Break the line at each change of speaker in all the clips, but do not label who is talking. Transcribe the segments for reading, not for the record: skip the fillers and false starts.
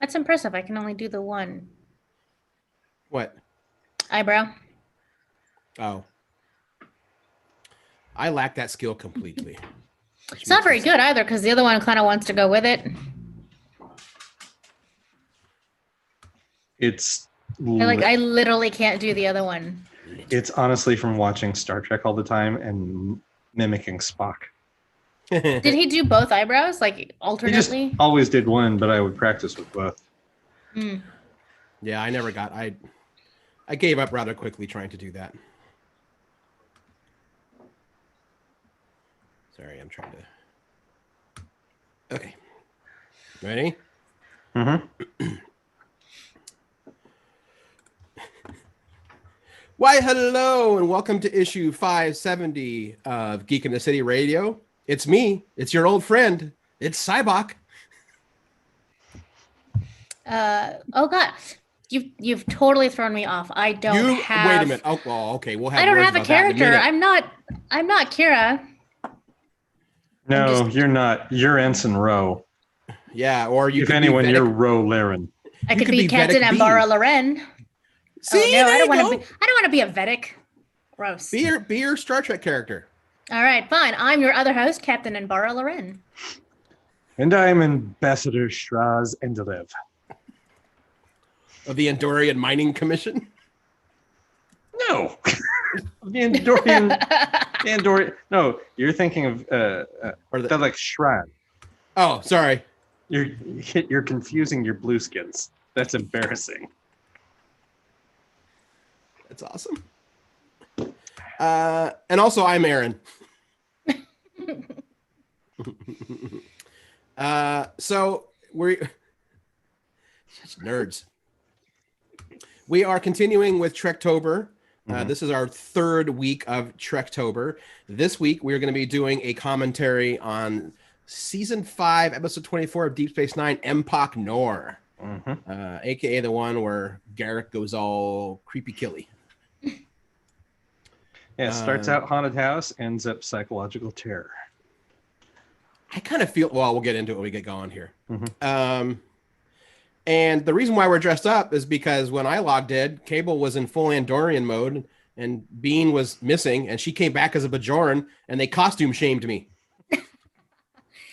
That's impressive. I can only do the one.
What?
Eyebrow.
Oh. I lack that skill completely.
It's not very good either because the other one kind of wants to go with it. I literally can't do the other one.
It's honestly from watching Star Trek all the time and mimicking Spock.
Did he do both eyebrows, like alternately?
He just always did one, but I would practice with both.
Mm.
Yeah, I never got. I gave up rather quickly trying to do that. Sorry, I'm trying to. Okay. Ready?
Mm-hmm.
Why, hello, and welcome to issue 570 of Geek in the City Radio. It's me. It's your old friend. It's Cybok.
Oh God, you've totally thrown me off. I don't have.
Wait a minute. Oh, well, okay. We'll have.
I don't have a character. I'm not Kira.
No, you're not. You're Ensign Rowe.
Yeah, or you.
If anyone, you're Ro Laren.
I could be Captain Ambara Loren.
See,
no, I don't want to be a Vedic. Gross.
Be your Star Trek character.
All right, fine. I'm your other host, Captain Ambara Loren.
And I'm Ambassador Shraz Endelev.
Of the Andorian Mining Commission?
No. the Andorian. No, you're thinking of like Shran.
Oh, sorry.
You're confusing your blueskins. That's embarrassing.
That's awesome. And also, I'm Aaron. So we're such nerds. We are continuing with Trektober. This is our third week of Trektober. This week, we're going to be doing a commentary on Season 5, Episode 24 of Deep Space Nine, Empok Nor. A.k.a. the one where Garrick goes all creepy killy.
Yeah, it starts out haunted house, ends up psychological terror.
I kind of feel, well, we'll get into it when we get going here. And the reason why we're dressed up is because when I logged in, Cable was in full Andorian mode and Bean was missing and she came back as a Bajoran and they costume shamed me.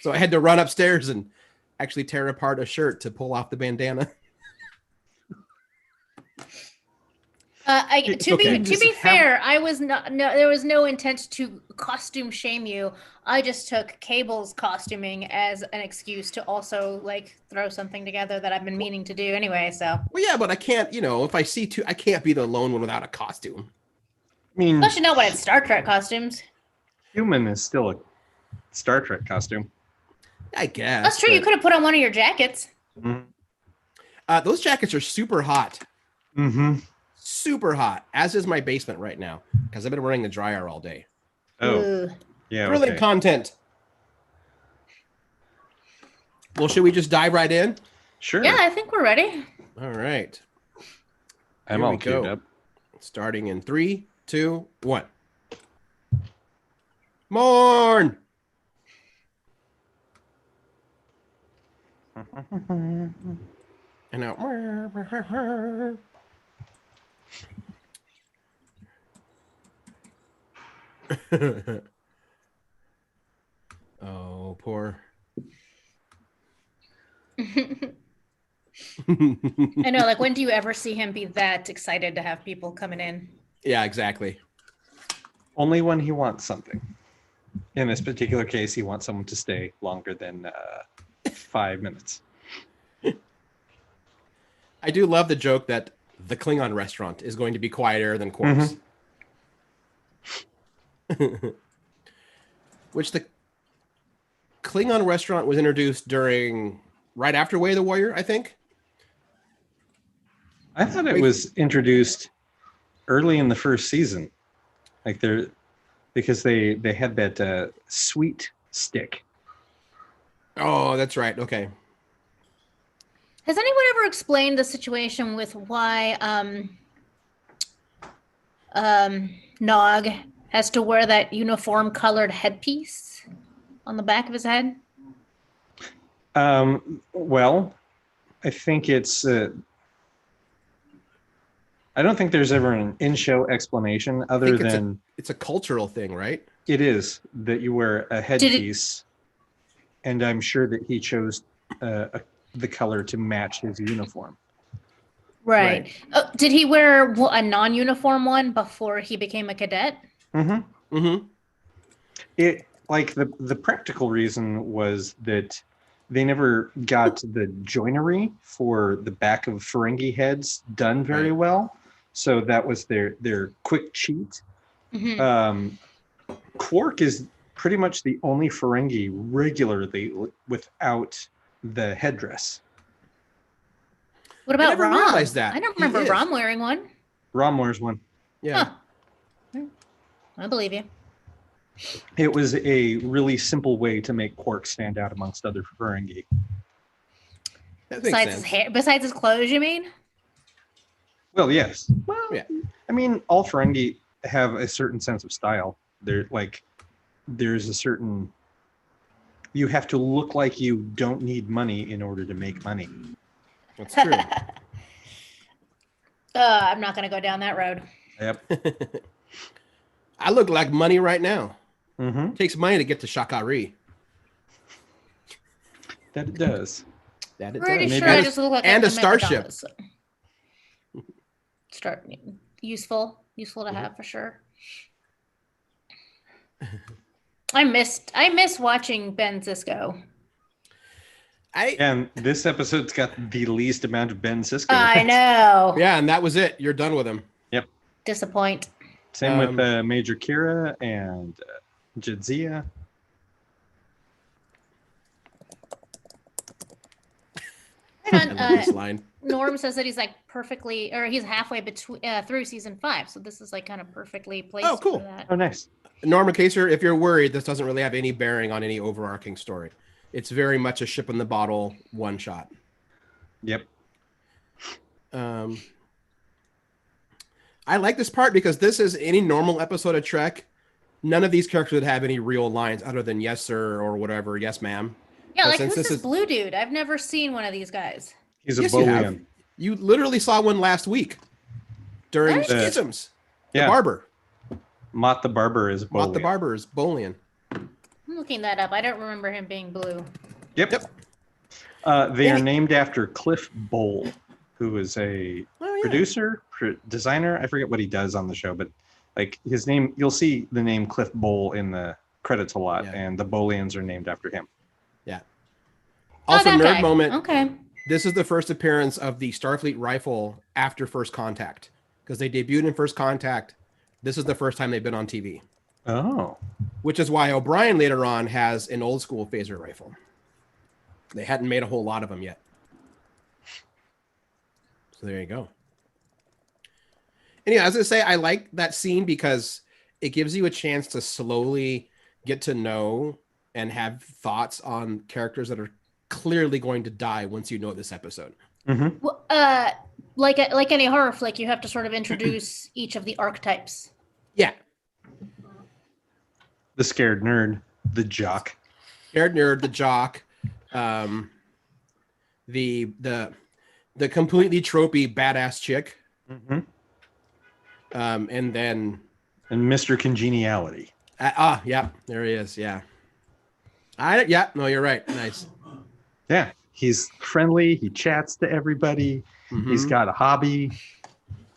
So I had to run upstairs and actually tear apart a shirt to pull off the bandana.
To be fair, I was there was no intent to costume shame you. I just took Cable's costuming as an excuse to also like throw something together that I've been meaning to do anyway. So
well, yeah, but I can't. If I see two, I can't be the lone one without a costume.
I mean,
especially not when it's Star Trek costumes.
Human is still a Star Trek costume.
I guess
that's true. But you could have put on one of your jackets.
Those jackets are super hot. Super hot, as is my basement right now, because I've been running the dryer all day.
Oh, yeah.
Brilliant content. Well, should we just dive right in?
Sure.
Yeah, I think we're ready.
All right.
I'm all queued up.
Starting in 3, 2, 1. Morn! And now... Oh, poor.
I know, like, when do you ever see him be that excited to have people coming in?
Yeah, exactly.
Only when he wants something. In this particular case, he wants someone to stay longer than 5 minutes.
I do love the joke that the Klingon restaurant is going to be quieter than Quark's. Which the Klingon restaurant was introduced right after Way of the Warrior, I think.
I thought it was introduced early in the first season, because they had that sweet stick.
Oh, that's right. Okay.
Has anyone ever explained the situation with why Nog has to wear that uniform colored headpiece? on the back of his head?
Well, I think it's. I don't think there's ever an in-show explanation other than
it's a cultural thing, right?
it is that you wear a
Did
headpiece, and I'm sure that he chose the color to match his uniform.
Right.
Right.
Did he wear a non-uniform one before he became a cadet?
Mm-hmm.
Mm-hmm.
It like the practical reason was that they never got the joinery for the back of Ferengi heads done very
Right.
well, so that was their quick cheat.
Mhm.
Quark is pretty much the only Ferengi regularly without the headdress.
What
I
about
never
Rom?
realized that.
I don't
He
remember
is.
Rom wearing one.
Rom wears one.
Yeah.
Huh. I believe you.
It was a really simple way to make Quark stand out amongst other Ferengi.
That makes
Besides
sense.
his hair, besides his clothes, you mean?
Well, yes. Well,
Yeah.
I mean, all Ferengi have a certain sense of style. They're like, there's a certain. You have to look like you don't need money in order to make money.
That's true.
I'm not gonna go down that road.
Yep.
I look like money right now.
Mm-hmm.
It takes money to get to Shakari.
That it does.
That it
Pretty
does.
sure
Maybe
I just look like
and
a
a starship.
Megadon, so. Start useful to have for sure. I miss watching Ben Sisko.
And this episode's got the least amount of Ben Sisko.
I know.
Yeah, and that was it. You're done with him.
Yep.
Disappoint.
Same with Major Kira and Jadzia.
I love this line.
Norm says that he's like perfectly, or he's halfway between through season 5, so this is like kind of perfectly placed.
Oh, cool.
For that.
Oh, nice.
Norma Kaser, if you're worried, this doesn't really have any bearing on any overarching story. It's very much a ship in the bottle one shot.
Yep.
I like this part because this is any normal episode of Trek. None of these characters would have any real lines other than yes, sir, or whatever, yes, ma'am.
Yeah,
But
like
since
who's
this
this
is-
blue dude? I've never seen one of these guys.
He's a
Yes, you have.
Bolian.
You literally saw one last week during
What?
Schisms. The
Yeah.
barber.
Mott the Barber is Bolian.
Mott the barber is Bolian.
I'm looking that up. I don't remember him being blue.
Yep. They are named after Cliff Bowl, who is a producer, designer. I forget what he does on the show, but like his name, you'll see the name Cliff Bowl in the credits a lot, and the Bolians are named after him.
Yeah. Also,
that
nerd
guy.
moment.
Okay.
This is the first appearance of the Starfleet rifle after First Contact because they debuted in First Contact. This is the first time they've been on TV.
Oh.
Which is why O'Brien later on has an old school phaser rifle. They hadn't made a whole lot of them yet. So there you go. Anyway, I was going to say, I like that scene because it gives you a chance to slowly get to know and have thoughts on characters that are clearly going to die once you know this episode.
Mm-hmm.
Well, like any horror flick, you have to sort of introduce each of the archetypes.
Yeah.
The scared nerd, the jock.
Scared nerd, the jock, the completely tropey badass chick,
Mm-hmm.
and then
Mr. Congeniality.
Yeah, there he is. Yeah, no, you're right. Nice.
Yeah, he's friendly. He chats to everybody.
Mhm.
He's got a hobby.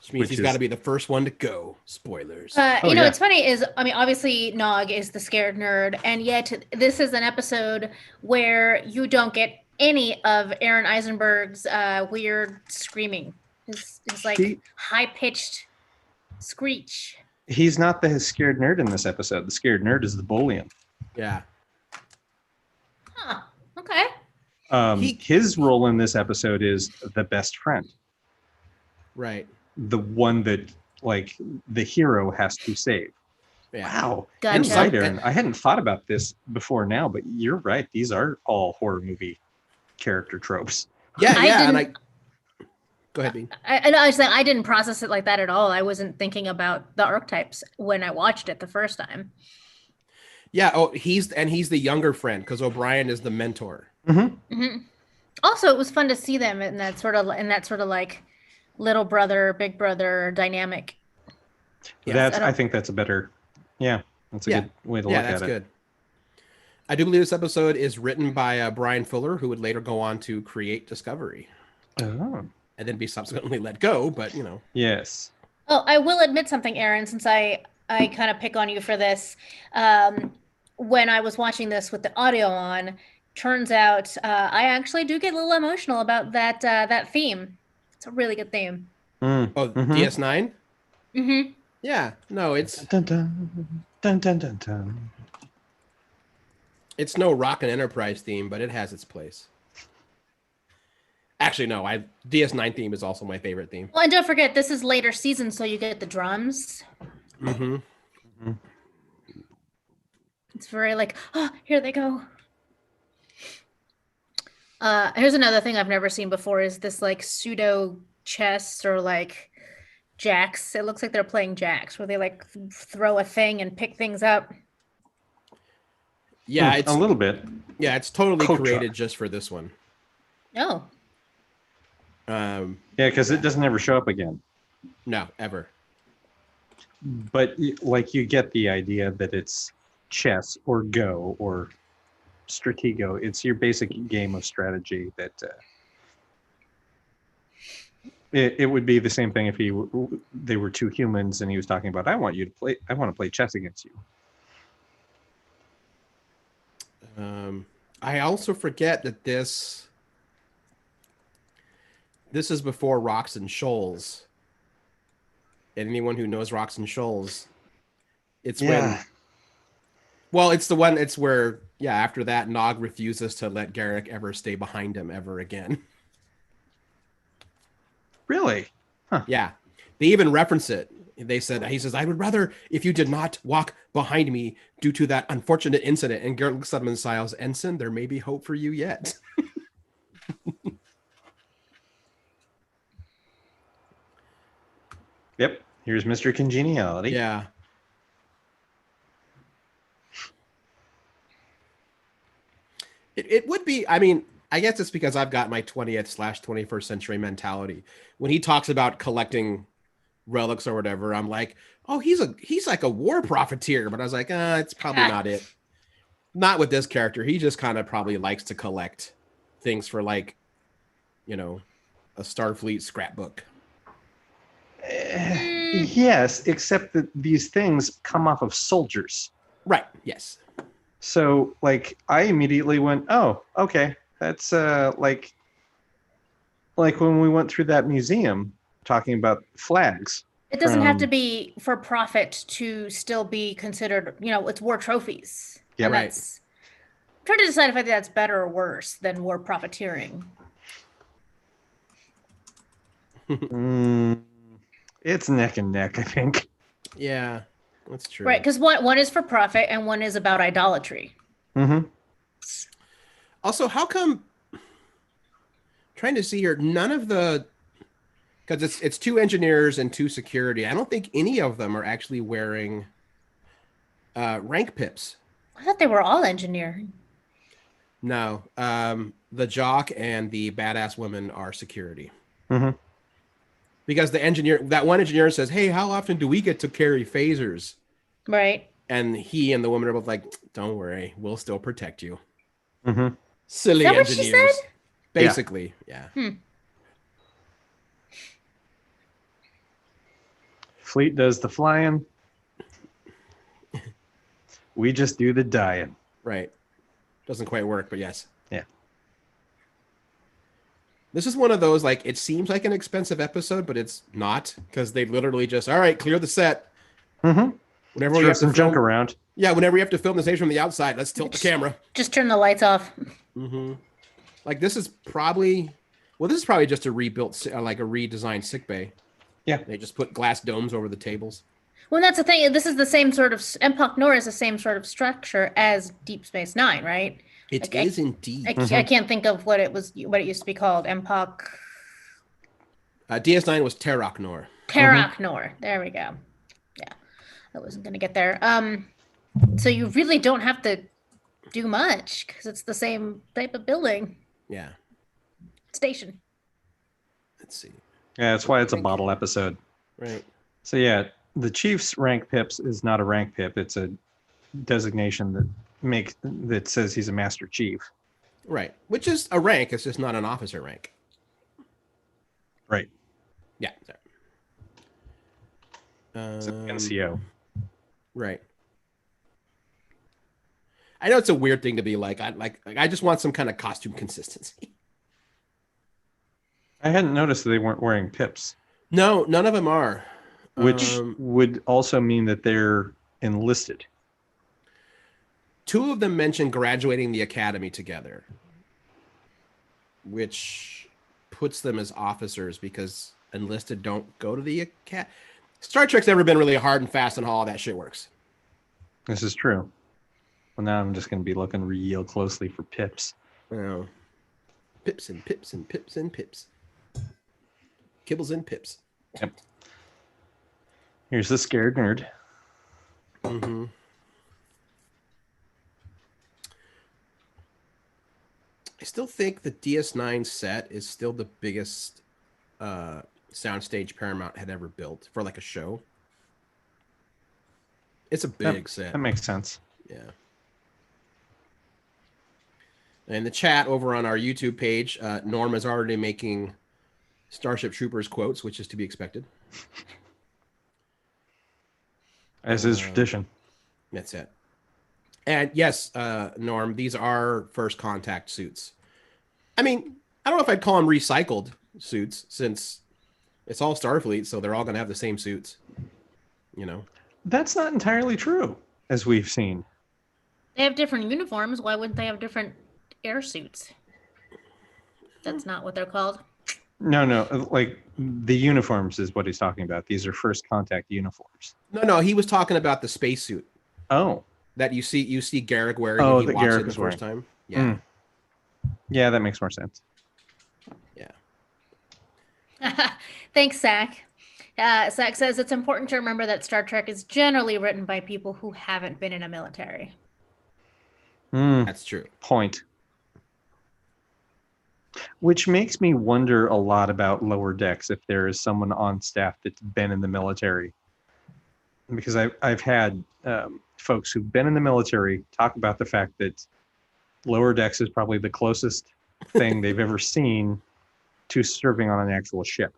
Which means
Which
he's
is-
got to be the first one to go. Spoilers.
What's funny is, I mean, obviously Nog is the scared nerd, and yet this is an episode where you don't get any of Aaron Eisenberg's weird screaming. His like high-pitched screech.
He's not the scared nerd in this episode. The scared nerd is the Bolian.
Yeah.
Huh. Okay.
His role in this episode is the best friend.
Right.
The one that, like, the hero has to save.
Yeah.
Wow.
Gotcha.
You're right, Aaron. I hadn't thought about this before now, but you're right. These are all horror movie character tropes.
Yeah.
I
Yeah.
didn't-
Go ahead, Bean.
I didn't process it like that at all. I wasn't thinking about the archetypes when I watched it the first time.
Yeah. Oh, he's the younger friend because O'Brien is the mentor.
Mm-hmm. Also, it was fun to see them in that sort of like little brother, big brother dynamic.
Yes,
I think that's a better. Yeah, that's a good way to look
that's
at it.
good. I do believe this episode is written by Brian Fuller, who would later go on to create Discovery.
Oh.
And then be subsequently let go, but
Yes.
Oh, I will admit something, Aaron, since I kind of pick on you for this. When I was watching this with the audio on, turns out I actually do get a little emotional about that theme. It's a really good theme.
Oh, DS9?
Mm-hmm.
Yeah, no, it's
dun, dun, dun, dun, dun, dun.
It's no Rock and Enterprise theme, but it has its place. Actually, no, DS9 theme is also my favorite theme.
Well, and don't forget, this is later season, so you get the drums.
Mm-hmm.
It's very like, oh, here they go. Here's another thing I've never seen before is this like pseudo chess or like jacks. It looks like they're playing jacks where they like throw a thing and pick things up.
Yeah, it's
a little bit.
Yeah, it's totally
Culture.
created just for this one.
Oh.
Yeah, because it doesn't ever show up again.
No, ever.
But like you get the idea that it's chess or Go or Stratego. It's your basic game of strategy that it would be the same thing if they were two humans and he was talking about I want to play chess against you.
I also forget that this is before Rocks and Shoals. And anyone who knows Rocks and Shoals, it's when. Well, it's the one. It's where after that, Nog refuses to let Garrick ever stay behind him ever again.
Really? Huh.
Yeah, they even reference it. He says, I would rather if you did not walk behind me due to that unfortunate incident. And Garrett looks at him and smiles, Ensign, there may be hope for you yet.
Yep. Here's Mr. Congeniality.
Yeah. It would be, I mean, I guess it's because I've got my 20th/21st century mentality. When he talks about collecting relics or whatever, I'm like, oh, he's like a war profiteer. But I was like, it's probably not it. Not with this character. He just kind of probably likes to collect things for like, a Starfleet scrapbook.
Yes, except that these things come off of soldiers.
Right. Yes.
So like I immediately went, oh, okay. That's like when we went through that museum talking about flags.
It doesn't have to be for profit to still be considered, it's war trophies.
Yeah,
and
right.
I'm trying to decide if I think that's better or worse than war profiteering.
It's neck and neck, I think.
Yeah, that's true.
Right, because one is for profit and one is about idolatry.
Mm-hmm.
Also, how come? Trying to see here, none of the, because it's two engineers and two security. I don't think any of them are actually wearing rank pips.
I thought they were all engineering.
No, the jock and the badass woman are security.
Mm-hmm.
Because that one engineer says, hey, how often do we get to carry phasers?
Right.
And he and the woman are both like, don't worry, we'll still protect you.
Mm-hmm.
Silly
Is that
engineers.
What she said?
Basically, yeah.
Fleet does the flying. We just do the dying.
Right. Doesn't quite work, but yes.
Yeah.
This is one of those, like, it seems like an expensive episode, but it's not, because they literally just, all right, clear the set.
Mm-hmm.
Whenever
we have some junk around.
Yeah, whenever you have to film this from the outside, let's tilt the camera.
Just turn the lights off.
Mm-hmm. Like, this is probably just a rebuilt, like a redesigned sickbay.
Yeah.
They just put glass domes over the tables.
Well, that's the thing. This is the same sort of, Empok Nor is the same sort of structure as Deep Space Nine, right?
It is indeed.
I can't think of what it used to be called. Empok.
DS9 was Terok Nor.
Terok Nor. There we go. Yeah, I wasn't gonna get there. So you really don't have to do much because it's the same type of building
Yeah.
station.
Let's see.
Yeah, that's why it's a bottle episode.
Right.
So yeah, the Chief's rank pips is not a rank pip. It's a designation that says he's a Master Chief.
Right. Which is a rank. It's just not an officer rank.
Right.
Yeah.
It's an NCO.
Right. I know it's a weird thing to be like. I just want some kind of costume consistency.
I hadn't noticed that they weren't wearing pips.
No, none of them are.
Which would also mean that they're enlisted.
2 of them mention graduating the academy together, which puts them as officers because enlisted don't go to the academy. Star Trek's never been really hard and fast on how all that shit works.
This is true. Well, now I'm just going to be looking real closely for pips.
Oh. Pips and pips and pips and pips. Kibbles and pips.
Yep. Here's the scared nerd.
Mm-hmm. I still think the DS9 set is still the biggest soundstage Paramount had ever built for like a show. It's a big set.
That makes sense.
Yeah. In the chat over on our YouTube page, Norm is already making Starship Troopers quotes, which is to be expected.
As is tradition.
That's it. And yes, Norm, these are first contact suits. I mean, I don't know if I'd call them recycled suits since it's all Starfleet, so they're all going to have the same suits. You know?
That's not entirely true, as we've seen.
They have different uniforms. Why wouldn't they have different air suits? That's not what they're called.
No, like the uniforms is what he's talking about. These are first contact uniforms.
No, he was talking about the spacesuit.
Oh.
That you see Garrick wearing
when
he
that
walks
Garrick
in the
was
first
wearing.
time. Yeah.
Yeah, that makes more sense.
Yeah.
Thanks, Zach. Zach says it's important to remember that Star Trek is generally written by people who haven't been in a military.
That's true.
Point. Which makes me wonder a lot about Lower Decks if there is someone on staff that's been in the military. Because I've had folks who've been in the military talk about the fact that Lower Decks is probably the closest thing they've ever seen to serving on an actual ship.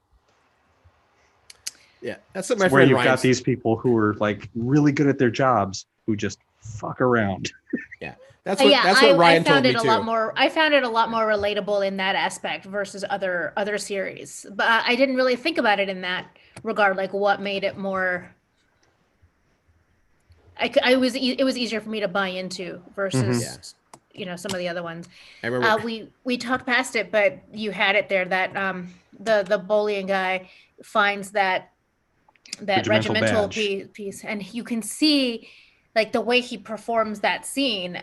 Yeah, that's what my
where
friend
you've
Ryan
got these people who are like really good at their jobs who just fuck around.
Yeah, that's what Ryan told me too.
I found it a lot more relatable in that aspect versus other series, but I didn't really think about it in that regard. Like, what made it more? It was easier for me to buy into versus some of the other ones.
I remember
we talked past it, but you had it there that the bullying guy finds that regimental piece, and you can see like the way he performs that scene.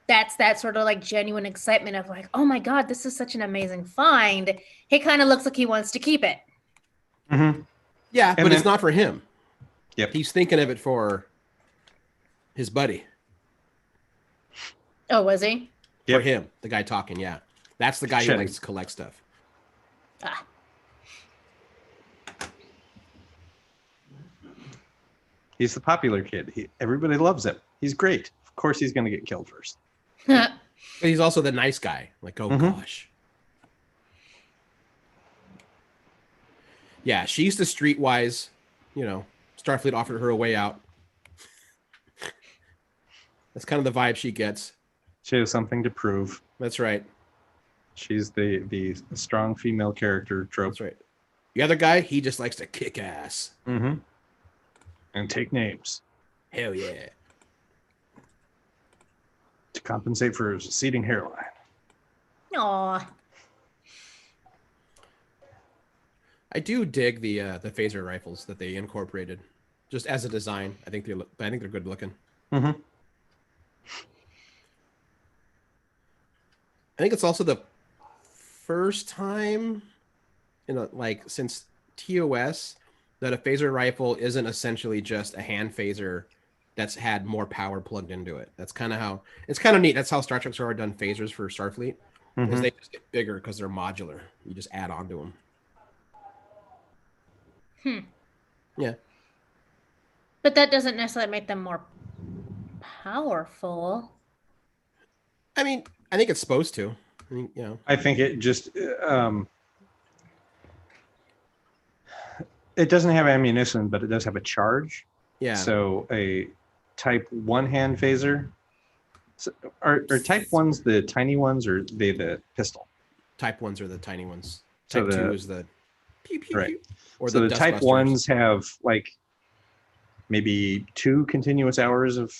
That's that sort of like genuine excitement of like, oh my god, this is such an amazing find. He kind of looks like he wants to keep it.
Mm-hmm.
Yeah, but it's not for him.
Yep,
he's thinking of it for his buddy.
Oh, was he?
For him, the guy talking. Yeah, that's the guy who likes to collect stuff.
Ah.
He's the popular kid. Everybody loves him. He's great. Of course, he's going to get killed first.
But he's also the nice guy. Like, oh gosh. Yeah, she's the streetwise. Starfleet offered her a way out. That's kind of the vibe she gets.
She has something to prove.
That's right.
She's the strong female character trope.
That's right. The other guy, he just likes to kick ass.
Mm-hmm. And take names.
Hell yeah.
To compensate for his receding hairline.
Aw.
I do dig the phaser rifles that they incorporated, just as a design. I think they're good looking.
Mm-hmm.
I think it's also the first time since TOS that a phaser rifle isn't essentially just a hand phaser that's had more power plugged into it. That's kind of how it's kind of neat. That's how Star Trek's already done phasers for Starfleet, is they just get bigger because they're modular. You just add on to them. Yeah.
But that doesn't necessarily make them more powerful.
I mean, I think it's supposed to. I mean, you know.
I think it just it doesn't have ammunition, but it does have a charge.
Yeah.
So a Type 1 hand phaser. So are Type 1s the tiny ones, or they the pistol?
Type 1s are the tiny ones.
So
Type 2 is the pew, pew,
right.
pew, or
so the Type
Dustbusters.
1s have like maybe 2 continuous hours of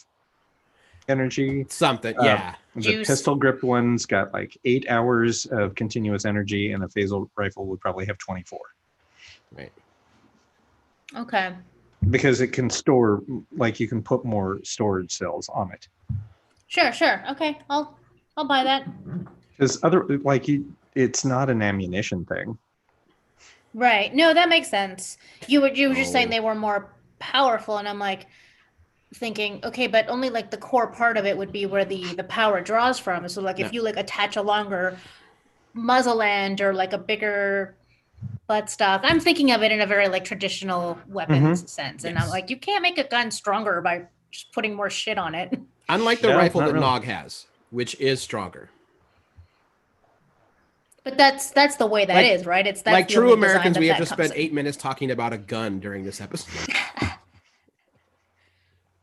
energy.
Something, yeah.
The
Juice.
pistol gripped ones got like 8 hours of continuous energy, and a phasal rifle would probably have 24.
Right.
Okay.
Because it can store, like you can put more storage cells on it.
Sure. Okay. I'll buy that.
Because it's not an ammunition thing.
Right. No, that makes sense. You were just saying they were more powerful, and I'm like thinking, okay, but only like the core part of it would be where the power draws from. So like if you like attach a longer muzzle end or like a bigger buttstock, I'm thinking of it in a very like traditional weapons sense, and I'm like, you can't make a gun stronger by just putting more shit on it.
Unlike the
No,
rifle
not
that
really.
Nog has, which is stronger.
But that's the way that is, right? It's that's
like
the
true
only design
Americans, we have
that
just
comes
spent
in.
8 minutes talking about a gun during this episode.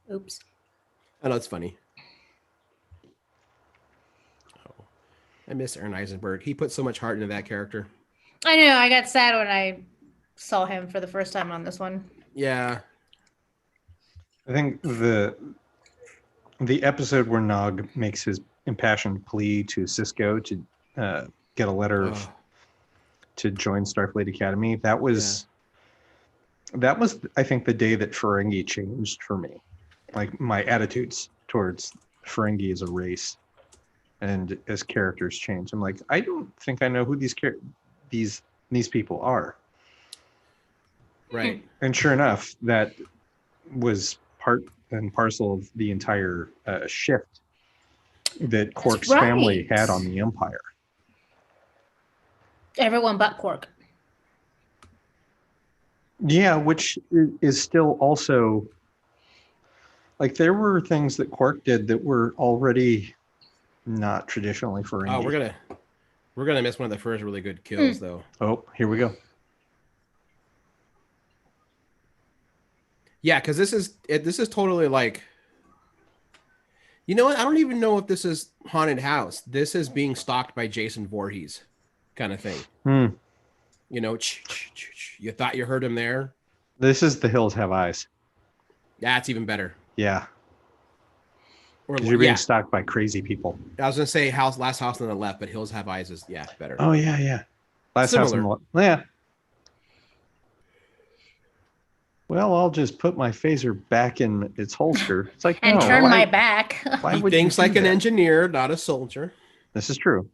Oops.
I know it's funny. Oh, I miss Aaron Eisenberg. He put so much heart into that character.
I know. I got sad when I saw him for the first time on this one.
Yeah.
I think the episode where Nog makes his impassioned plea to Cisco to get a letter to join Starfleet Academy, that was I think the day that Ferengi changed for me. Like my attitudes towards Ferengi as a race and as characters changed. I'm like, I don't think I know who these people are.
Right.
And sure enough, that was part and parcel of the entire shift that Quark's family had on the Empire.
Everyone but Quark.
Yeah, which is still also like there were things that Quark did that were already not traditionally Ferengi.
Oh, we're gonna miss one of the first really good kills though.
Oh, here we go.
Yeah, because this is totally like, you know what? I don't even know if this is haunted house. This is being stalked by Jason Voorhees, kind of thing. You know, you thought you heard him there.
This is The Hills Have Eyes.
That's even better.
Yeah.
Or
you're being stalked by crazy people.
I was gonna say last house on the left, but Hills Have Eyes is better.
Oh yeah. Last
Similar.
house on the left. Yeah. Well, I'll just put my phaser back in its holster. It's like
and turn my back.
Why
he
would
thinks
you do
like an
that?
engineer, not a soldier.
This is true.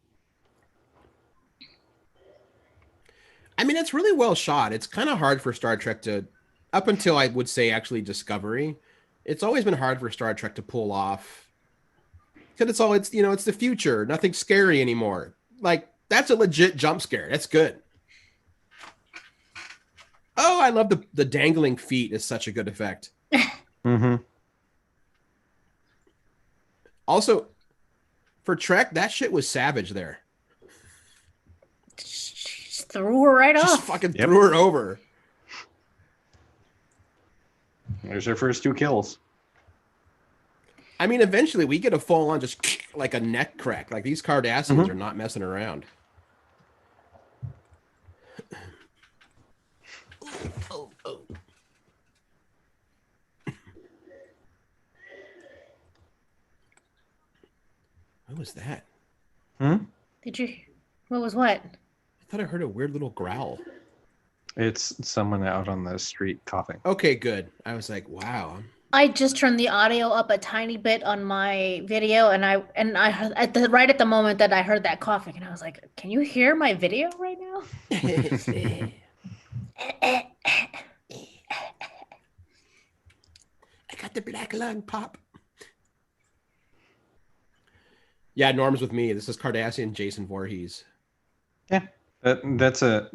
I mean, it's really well shot. It's kind of hard for Star Trek to, up until I would say actually Discovery, it's always been hard for Star Trek to pull off. Because it's the future. Nothing's scary anymore. Like, that's a legit jump scare. That's good. Oh, I love the dangling feet is such a good effect. Also, for Trek, that shit was savage there.
Just threw her right
Just
off.
fucking threw her over.
There's our first 2 kills.
I mean, eventually we get a full on just like a neck crack. Like these Cardassians are not messing around. Oh. What was that?
Did you? What was what?
I thought I heard a weird little growl.
It's someone out on the street coughing.
Okay, good. I was like, wow.
I just turned the audio up a tiny bit on my video, and I heard right at the moment that I heard that coughing, and I was like, "Can you hear my video right now?"
I got the black lung, Pop. Yeah, Norm's with me. This is Cardassian Jason Voorhees.
Yeah, that's a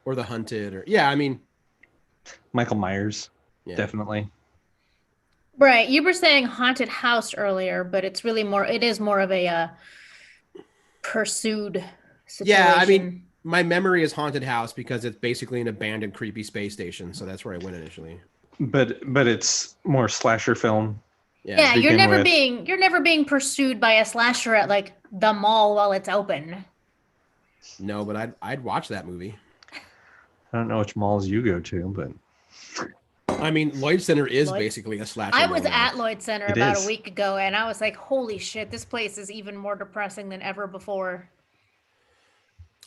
or The Hunted, or I mean,
Michael Myers,
yeah.
definitely.
Right. You were saying haunted house earlier, but it's really more. It is more of a pursued situation.
Yeah, I mean, my memory is haunted house because it's basically an abandoned, creepy space station. So that's where I went initially.
But it's more slasher film.
Yeah, you're never being pursued by a slasher at like the mall while it's open.
No, but I'd watch that movie.
I don't know which malls you go to, but
I mean, Lloyd Center is basically a slasher.
I was at Lloyd Center
It
about
is.
a week ago, and I was like, "Holy shit! This place is even more depressing than ever before."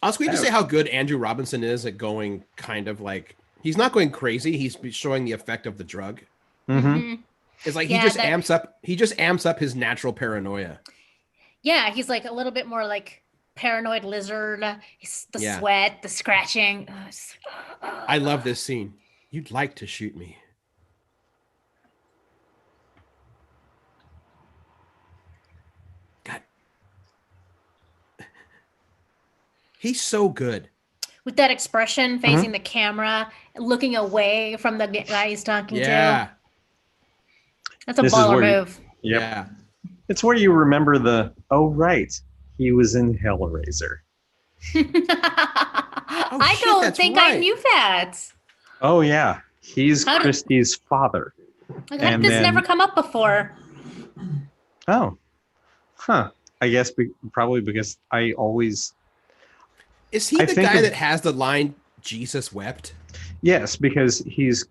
Also, we have to say how good Andrew Robinson is at going kind of like he's not going crazy. He's showing the effect of the drug.
Mm-hmm.
It's like he just amps up. He just amps up his natural paranoia.
Yeah, he's like a little bit more like paranoid lizard. The sweat, the scratching.
I love this scene. You'd like to shoot me. God. He's so good.
With that expression, facing the camera, looking away from the guy he's talking to. That's a baller move.
Yeah. It's where you remember he was in Hellraiser.
I don't think I knew that.
Oh, yeah. He's Christy's father.
How did this never come up before?
Oh. Huh. I guess probably because I always...
Is he the guy that has the line, Jesus wept?
Yes, because he's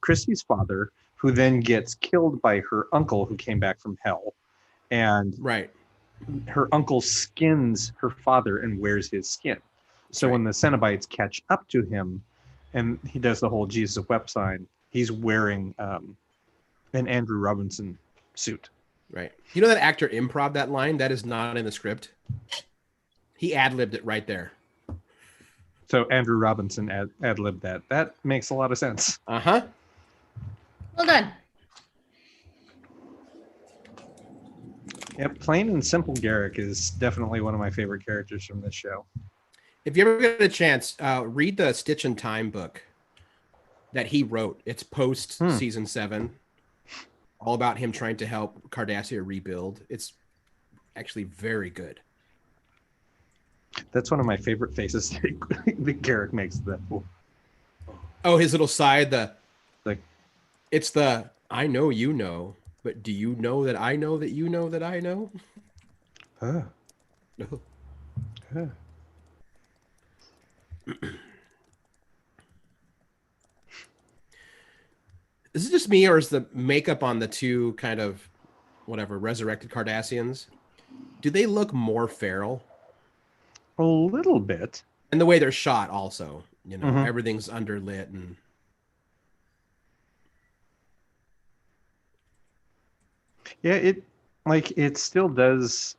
Christy's father, who then gets killed by her uncle who came back from hell. And her uncle skins her father and wears his skin. So when the Cenobites catch up to him and he does the whole Jesus wept sign, he's wearing an Andrew Robinson suit.
Right. You know that actor improv that line? That is not in the script. He ad-libbed it right there.
So Andrew Robinson ad-libbed that. That makes a lot of sense.
Uh-huh.
Well done.
Yeah, plain and simple Garrick is definitely one of my favorite characters from this show.
If you ever get a chance, read the Stitch in Time book that he wrote. It's post season 7. All about him trying to help Cardassia rebuild. It's actually very good.
That's one of my favorite faces that Garrick makes.
Oh, his little side, it's the I know you know, but do you know that I know that you know that I know?
Oh.
Is it just me, or is the makeup on the two kind of resurrected Cardassians? Do they look more feral?
A little bit.
And the way they're shot also, everything's underlit and
yeah, it still does.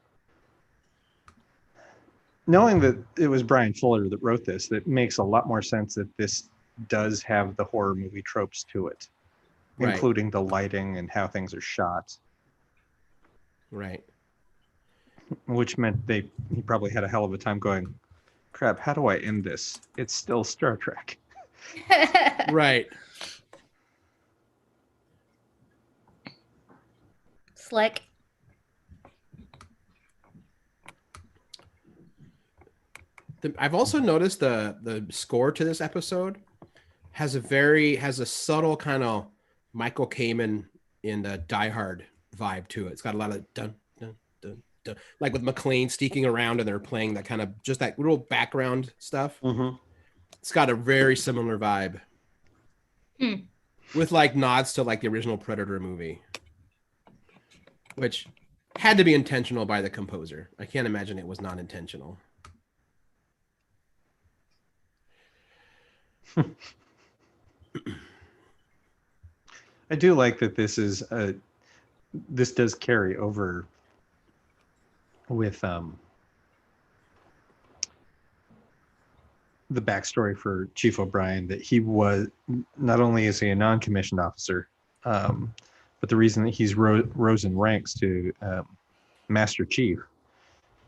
Knowing that it was Brian Fuller that wrote this, that makes a lot more sense that this does have the horror movie tropes to it, including the lighting and how things are shot.
Right.
Which meant he probably had a hell of a time going, crap, how do I end this? It's still Star Trek.
Right.
Slick.
I've also noticed the score to this episode has a subtle kind of Michael Kamen in the Die Hard vibe to it. It's got a lot of dun dun dun dun, like with McLean sneaking around and they're playing that kind of just that little background stuff.
Mm-hmm.
It's got a very similar vibe, with like nods to like the original Predator movie, which had to be intentional by the composer. I can't imagine it was not intentional.
I do like that this does carry over with the backstory for Chief O'Brien, that he was not only is he a non-commissioned officer, but the reason that he's rose in ranks to Master Chief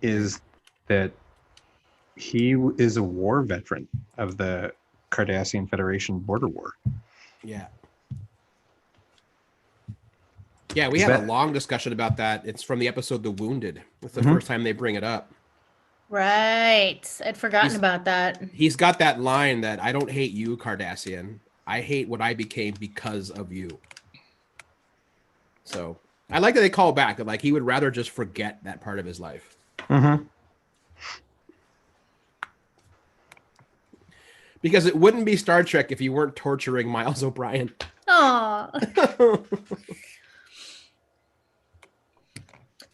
is that he is a war veteran of the Cardassian Federation border war.
Yeah. Yeah, we had a long discussion about that. It's from the episode The Wounded. It's the first time they bring it up.
Right. I'd forgotten about that.
He's got that line that I don't hate you, Cardassian. I hate what I became because of you. So I like that they call back that like he would rather just forget that part of his life.
Mm-hmm.
Because it wouldn't be Star Trek if you weren't torturing Miles O'Brien.
Aww.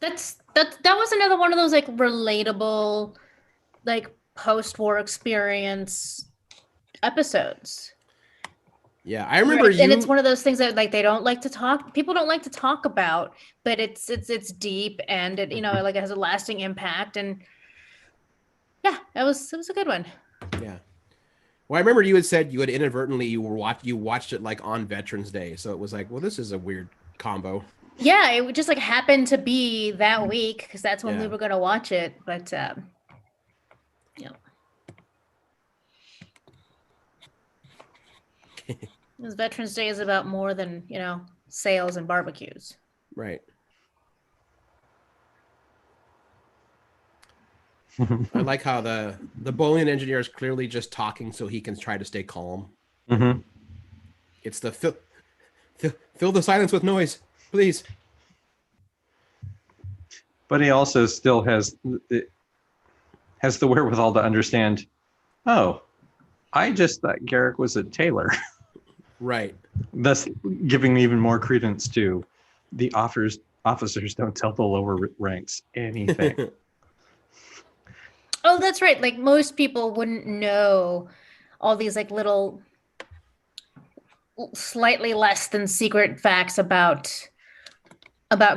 That was another one of those like relatable, like post-war experience episodes.
Yeah, I remember
and it's one of those things that like they don't like to talk. People don't like to talk about, but it's deep and it like it has a lasting impact. And yeah, it was a good one.
Yeah. Well, I remember you had said you had inadvertently you watched it like on Veterans Day, so it was like, well, this is a weird combo.
Yeah, it just like happened to be that week because that's when we were going to watch it. But yeah. Because Veterans Day is about more than, sales and barbecues.
Right. I like how the bowling engineer is clearly just talking so he can try to stay calm.
Mm-hmm.
It's the fill the silence with noise, please.
But he also still has the wherewithal to understand, oh, I just thought Garrick was a tailor.
Right.
Thus giving even more credence to the officers don't tell the lower ranks anything.
Oh, that's right. Like most people wouldn't know all these like little slightly less than secret facts about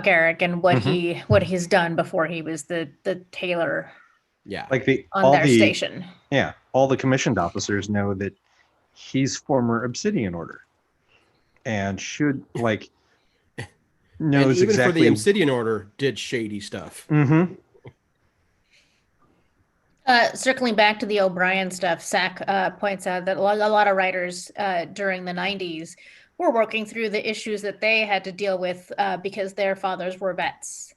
Garrick and what he's done before he was the tailor.
Yeah.
Like
on their station.
Yeah. All the commissioned officers know that he's former Obsidian Order. And should knows
and even
exactly
for the Obsidian Order did shady stuff.
Mm-hmm.
Circling back to the O'Brien stuff, Zach points out that a lot of writers during the 90s were working through the issues that they had to deal with because their fathers were vets.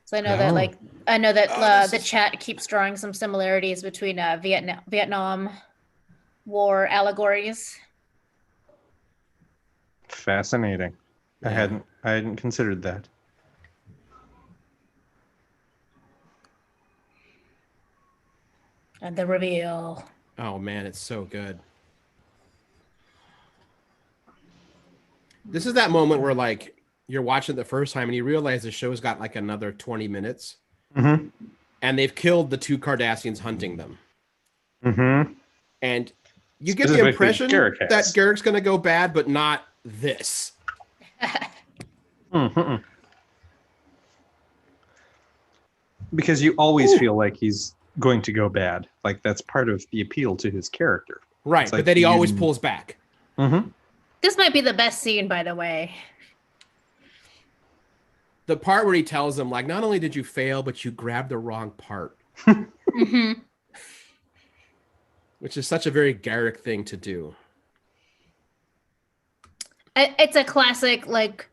So I know that the chat keeps drawing some similarities between Vietnam War allegories.
Fascinating.
Yeah.
I hadn't considered that.
And the reveal.
Oh man, it's so good. This is that moment where like you're watching it the first time and you realize the show's got like another 20 minutes.
Mm-hmm.
And they've killed the two Cardassians hunting them.
Mm-hmm.
And you get the impression that Garrick's going to go bad, but not this.
Mm-hmm. Because you always feel like he's going to go bad. Like that's part of the appeal to his character.
Right, but then he always pulls back.
Mm-hmm.
This might be the best scene, by the way.
The part where he tells them, like, not only did you fail, but you grabbed the wrong part. Mm-hmm. Which is such a very Garrick thing to do.
It's a classic, like,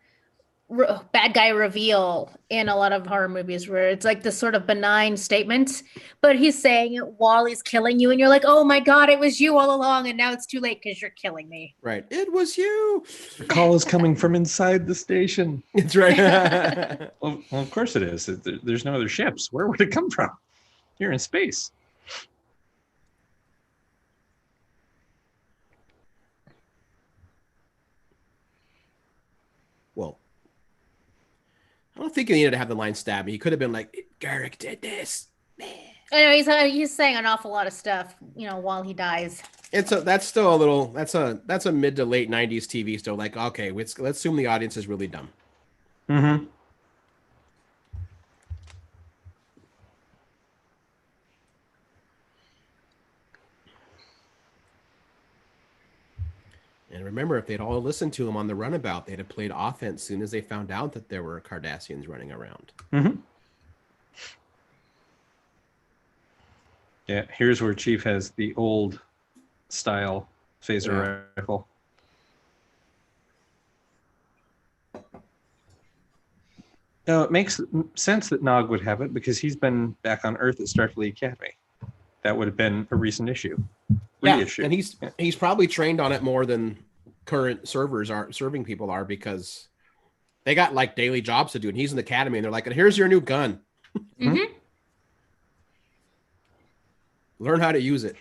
bad guy reveal in a lot of horror movies where it's like this sort of benign statement, but he's saying it while he's killing you, and you're like, oh my God, it was you all along, and now it's too late because you're killing me.
Right. It was you.
The call is coming from inside the station.
That's right.
Well, of course it is. There's no other ships. Where would it come from? You're in space.
Well, I don't think he needed to have the line stab me. He could have been like, Garrick did this.
I know he's saying an awful lot of stuff, while he dies.
That's still a little. That's a mid to late 90s TV still. Like, okay, let's assume the audience is really dumb.
Mm-hmm.
And remember, if they'd all listened to him on the runabout, they'd have played offense soon as they found out that there were Cardassians running around.
Mm-hmm. Yeah, here's where Chief has the old style phaser rifle. No, it makes sense that Nog would have it because he's been back on Earth at Starfleet Academy. That would have been a recent issue. Reissue.
And he's probably trained on it more than current serving people are, because they got like daily jobs to do, and he's in the academy, and they're like, "Here's your new gun.
Mm-hmm.
Learn how to use it."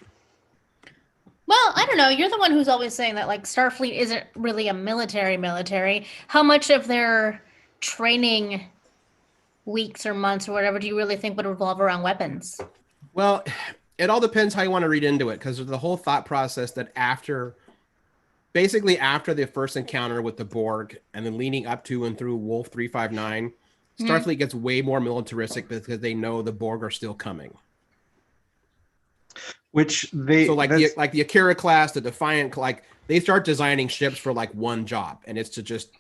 Well, I don't know. You're the one who's always saying that like Starfleet isn't really a military. How much of their training weeks or months or whatever do you really think would revolve around weapons?
Well, it all depends how you want to read into it, because there's the whole thought process that basically after the first encounter with the Borg and then leading up to and through Wolf 359, Starfleet gets way more militaristic because they know the Borg are still coming.
Which
the Akira class, the Defiant, like they start designing ships for like one job, and it's to just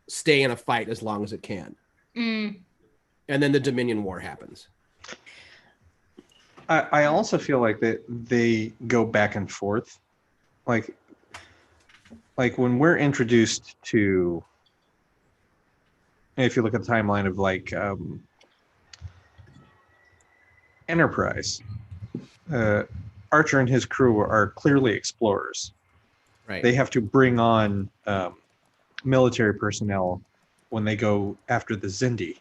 stay in a fight as long as it can. And then the Dominion War happens.
I also feel like that they go back and forth. Like when we're introduced to, if you look at the timeline of like Enterprise, Archer and his crew are clearly explorers.
Right.
They have to bring on military personnel when they go after the Xindi.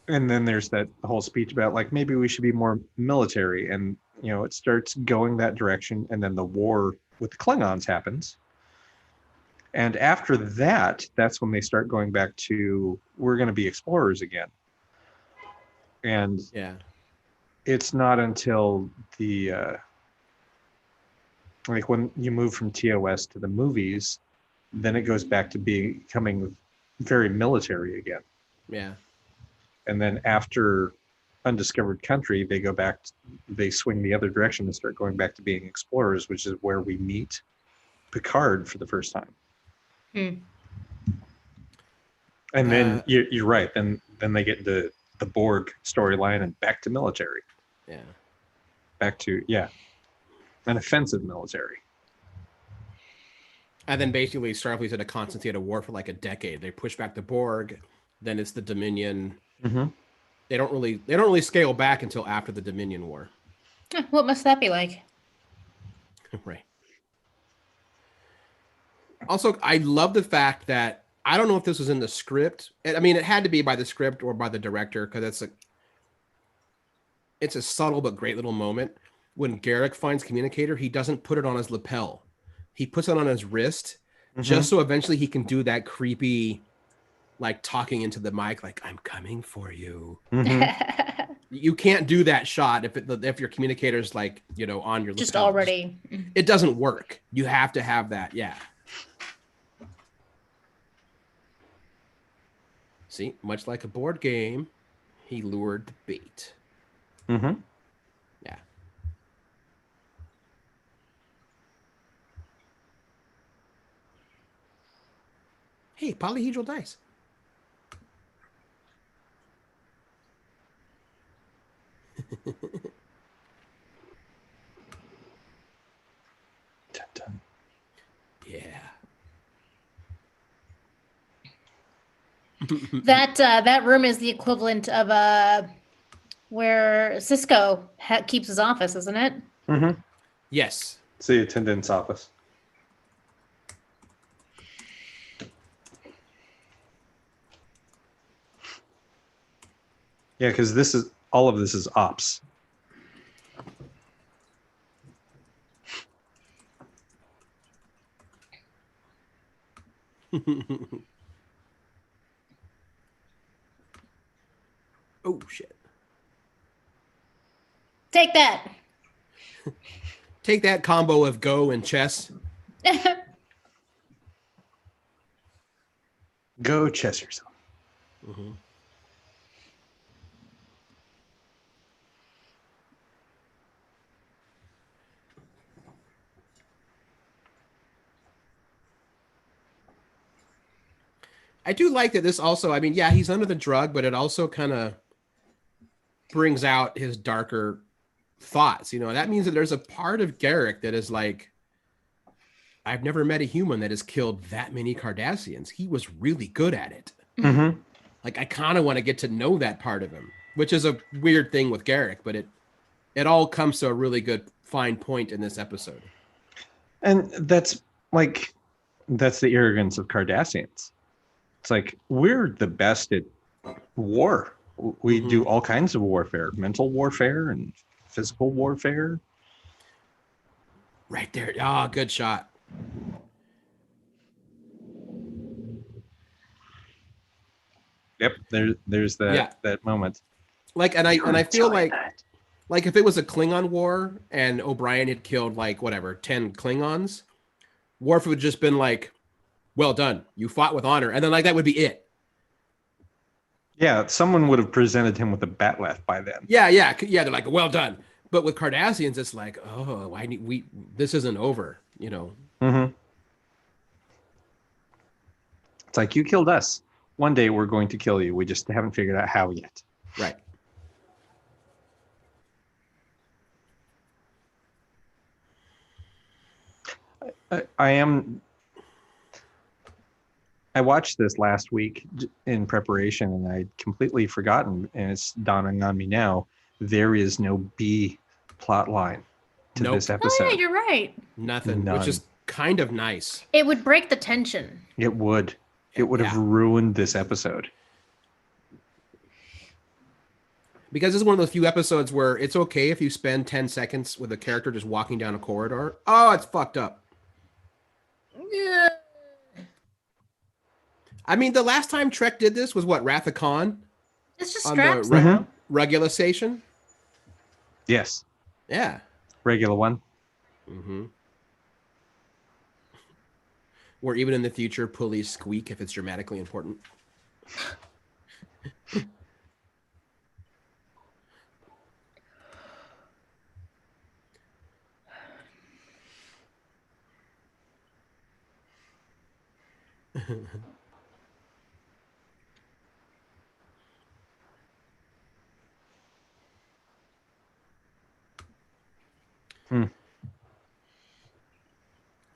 And then there's that whole speech about like maybe we should be more military, and it starts going that direction, and then the war with the Klingons happens. And after that, that's when they start going back to we're going to be explorers again. And it's not until the like when you move from TOS to the movies, then it goes back to becoming very military again.
Yeah.
And then after Undiscovered Country, they swing the other direction and start going back to being explorers, which is where we meet Picard for the first time. And then you're right. Then they get into the Borg storyline and back to military.
Yeah.
Back to an offensive military.
And then basically Starfleet's in a constant state of war for like a decade. They push back the Borg, then it's the Dominion.
Mm-hmm.
They don't really scale back until after the Dominion War.
What must that be like?
Right. Also, I love the fact that I don't know if this was in the script. I mean, it had to be by the script or by the director, because it's a subtle but great little moment. When Garrick finds communicator, he doesn't put it on his lapel. He puts it on his wrist, just so eventually he can do that creepy, like talking into the mic, like I'm coming for you. You can't do that shot if your communicator's like on your
just
lapel.
already.
It doesn't work. You have to have that. Yeah. See, much like a board game, he lured the bait.
Mm-hmm.
Yeah. Hey, polyhedral dice.
Dun, dun.
Yeah.
That room is the equivalent of where Cisco keeps his office, isn't it?
Mm-hmm.
Yes.
It's the attendant's office. Yeah, because all of this is ops.
Oh shit.
Take that.
Take that combo of Go and chess.
Go chess yourself.
Mm-hmm. I do like that this also, I mean, yeah, he's under the drug, but it also kind of brings out his darker thoughts. That means that there's a part of Garrick that is like, I've never met a human that has killed that many Cardassians. He was really good at it.
Mm-hmm.
Like, I kind of want to get to know that part of him, which is a weird thing with Garrick, but it all comes to a really good fine point in this episode.
And that's the arrogance of Cardassians. It's like, we're the best at war. We do all kinds of warfare, mental warfare and physical warfare.
Right there. Ah, good shot.
Yep, there's that moment.
Like, and I feel like if it was a Klingon war and O'Brien had killed like whatever 10 Klingons, Worf would just been like, "Well done, you fought with honor," and then like that would be it.
Yeah, someone would have presented him with a bat'leth by then.
Yeah. They're like, "Well done," but with Cardassians, it's like, "Oh, this isn't over,"
Mm-hmm. It's like, you killed us. One day we're going to kill you. We just haven't figured out how yet.
Right.
I watched this last week in preparation, and I'd completely forgotten, and it's dawning on me now. There is no B plot line to this episode.
Oh, yeah, you're right.
Nothing,
None.
which is kind of nice.
It would break the tension.
It would. It would have ruined this episode.
Because this is one of those few episodes where it's okay if you spend 10 seconds with a character just walking down a corridor. Oh, it's fucked up.
Yeah.
I mean, the last time Trek did this was what, Wrath of Khan?
It's just
on
straps
the
now.
Regulation?
Yes.
Yeah.
Regular one.
Mm-hmm. Or even in the future, pulleys squeak if it's dramatically important.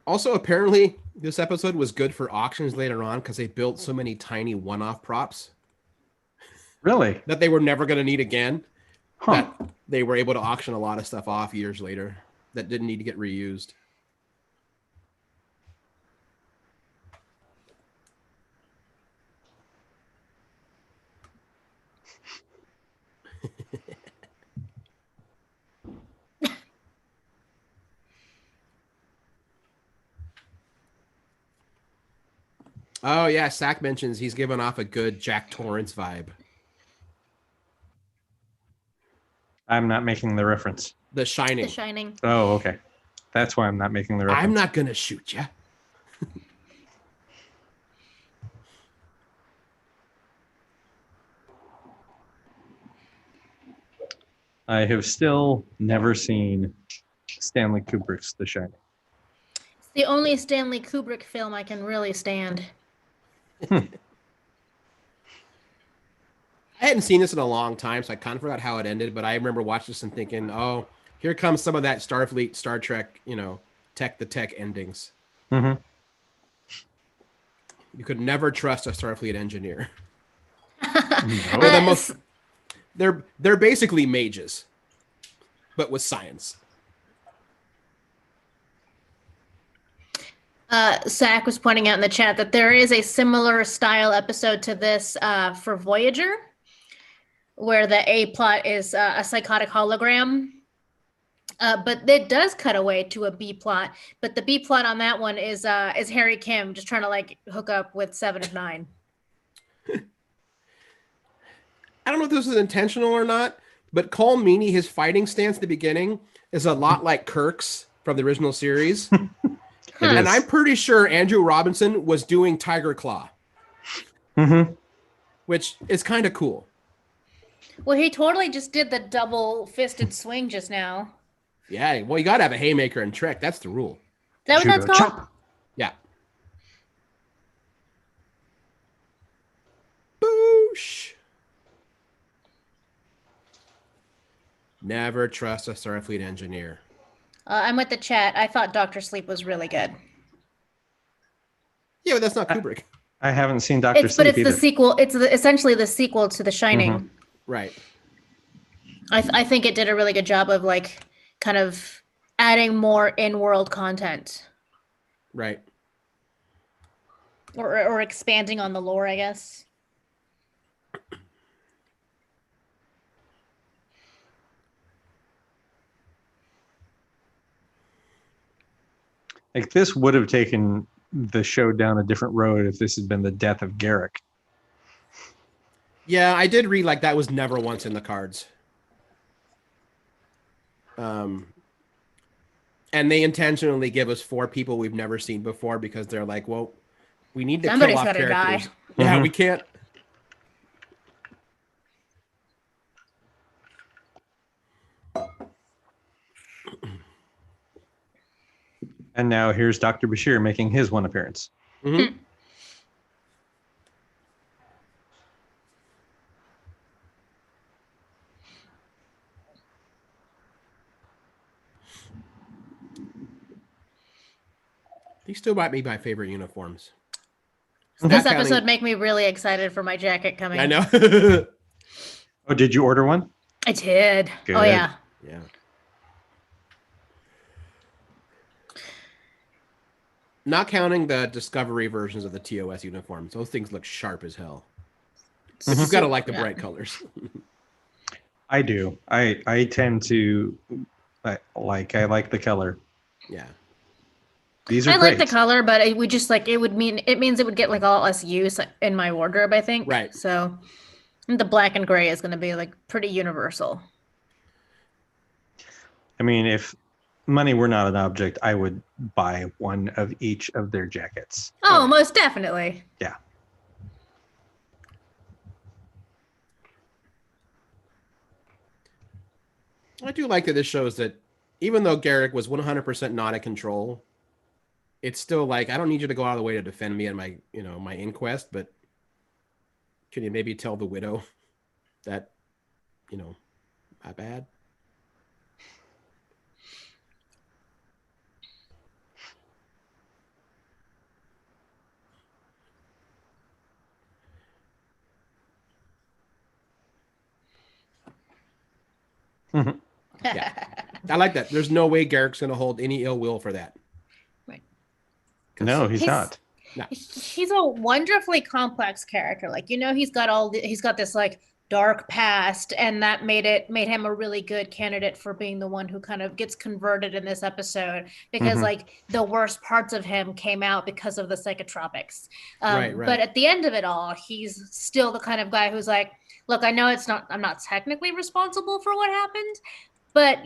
Also, apparently, this episode was good for auctions later on because they built so many tiny one-off props.
Really?
That they were never going to need again.
Huh.
That they were able to auction a lot of stuff off years later that didn't need to get reused. Oh, yeah. Sack mentions he's giving off a good Jack Torrance vibe.
I'm not making the reference.
The Shining.
The Shining.
Oh, okay. That's why I'm not making the reference.
I'm not going to shoot you.
I have still never seen Stanley Kubrick's The Shining.
It's the only Stanley Kubrick film I can really stand.
I hadn't seen this in a long time, so I kind of forgot how it ended, but I remember watching this and thinking, oh, here comes some of that Starfleet, Star Trek, tech endings.
Mm-hmm.
You could never trust a Starfleet engineer.
No.
They're basically mages, but with science.
Zach was pointing out in the chat that there is a similar style episode to this for Voyager, where the A plot is a psychotic hologram. But it does cut away to a B plot. But the B plot on that one is Harry Kim just trying to hook up with 7 of 9.
I don't know if this is intentional or not, but Cole Meany, his fighting stance at the beginning is a lot like Kirk's from the original series. And I'm pretty sure Andrew Robinson was doing Tiger Claw.
Mm-hmm.
Which is kind of cool.
Well, he totally just did the double-fisted swing just now.
Yeah, well, you got to have a haymaker in Trek. That's the rule.
Is that what that's called?
Yeah. Whoosh. Never trust a Starfleet engineer.
I'm with the chat. I thought Doctor Sleep was really good.
Yeah, but that's not Kubrick.
I haven't seen Doctor Sleep
But it's
either.
the sequel. It's essentially the sequel to The Shining.
Mhm.
Right.
I think it did a really good job of like kind of adding more in-world content
Right.
or expanding on the lore, I guess.
Like this would have taken the show down a different road if this had been the death of Garrick.
Yeah, I did read like that was never once in the cards. And they intentionally give us 4 people we've never seen before because they're like, well, we need to
Somebody's
kill off
gotta
characters.
die.
Yeah,
Mhm.
we can't.
And now here's Dr. Bashir making his one appearance.
Mm-hmm. These still might be my favorite uniforms.
This episode make me really excited for my jacket coming.
I know.
Oh, did you order one?
I did.
Good.
Oh yeah.
Yeah. Not counting the Discovery versions of the TOS uniforms. Those things look sharp as hell. But you've got to like the bright colors.
I do. I tend to like the color.
Yeah.
These are
I
great.
like the color, but it would just like it means it would get like a lot less use in my wardrobe, I think.
Right.
So the black and gray is going to be like pretty universal.
I mean, if money were not an object, I would buy one of each of their jackets.
Oh, most definitely.
Yeah.
I do like that this shows that even though Garrick was 100% not in control, it's still like, I don't need you to go out of the way to defend me in my, my inquest, but can you maybe tell the widow that, my bad? Yeah. I like that. There's no way Garrick's going to hold any ill will for that.
Right.
No, he's not.
No.
He's a wonderfully complex character. Like, he's got this like dark past, and that made him a really good candidate for being the one who kind of gets converted in this episode because like the worst parts of him came out because of the psychotropics.
Right.
But at the end of it all, he's still the kind of guy who's like, look, I know I'm not technically responsible for what happened, but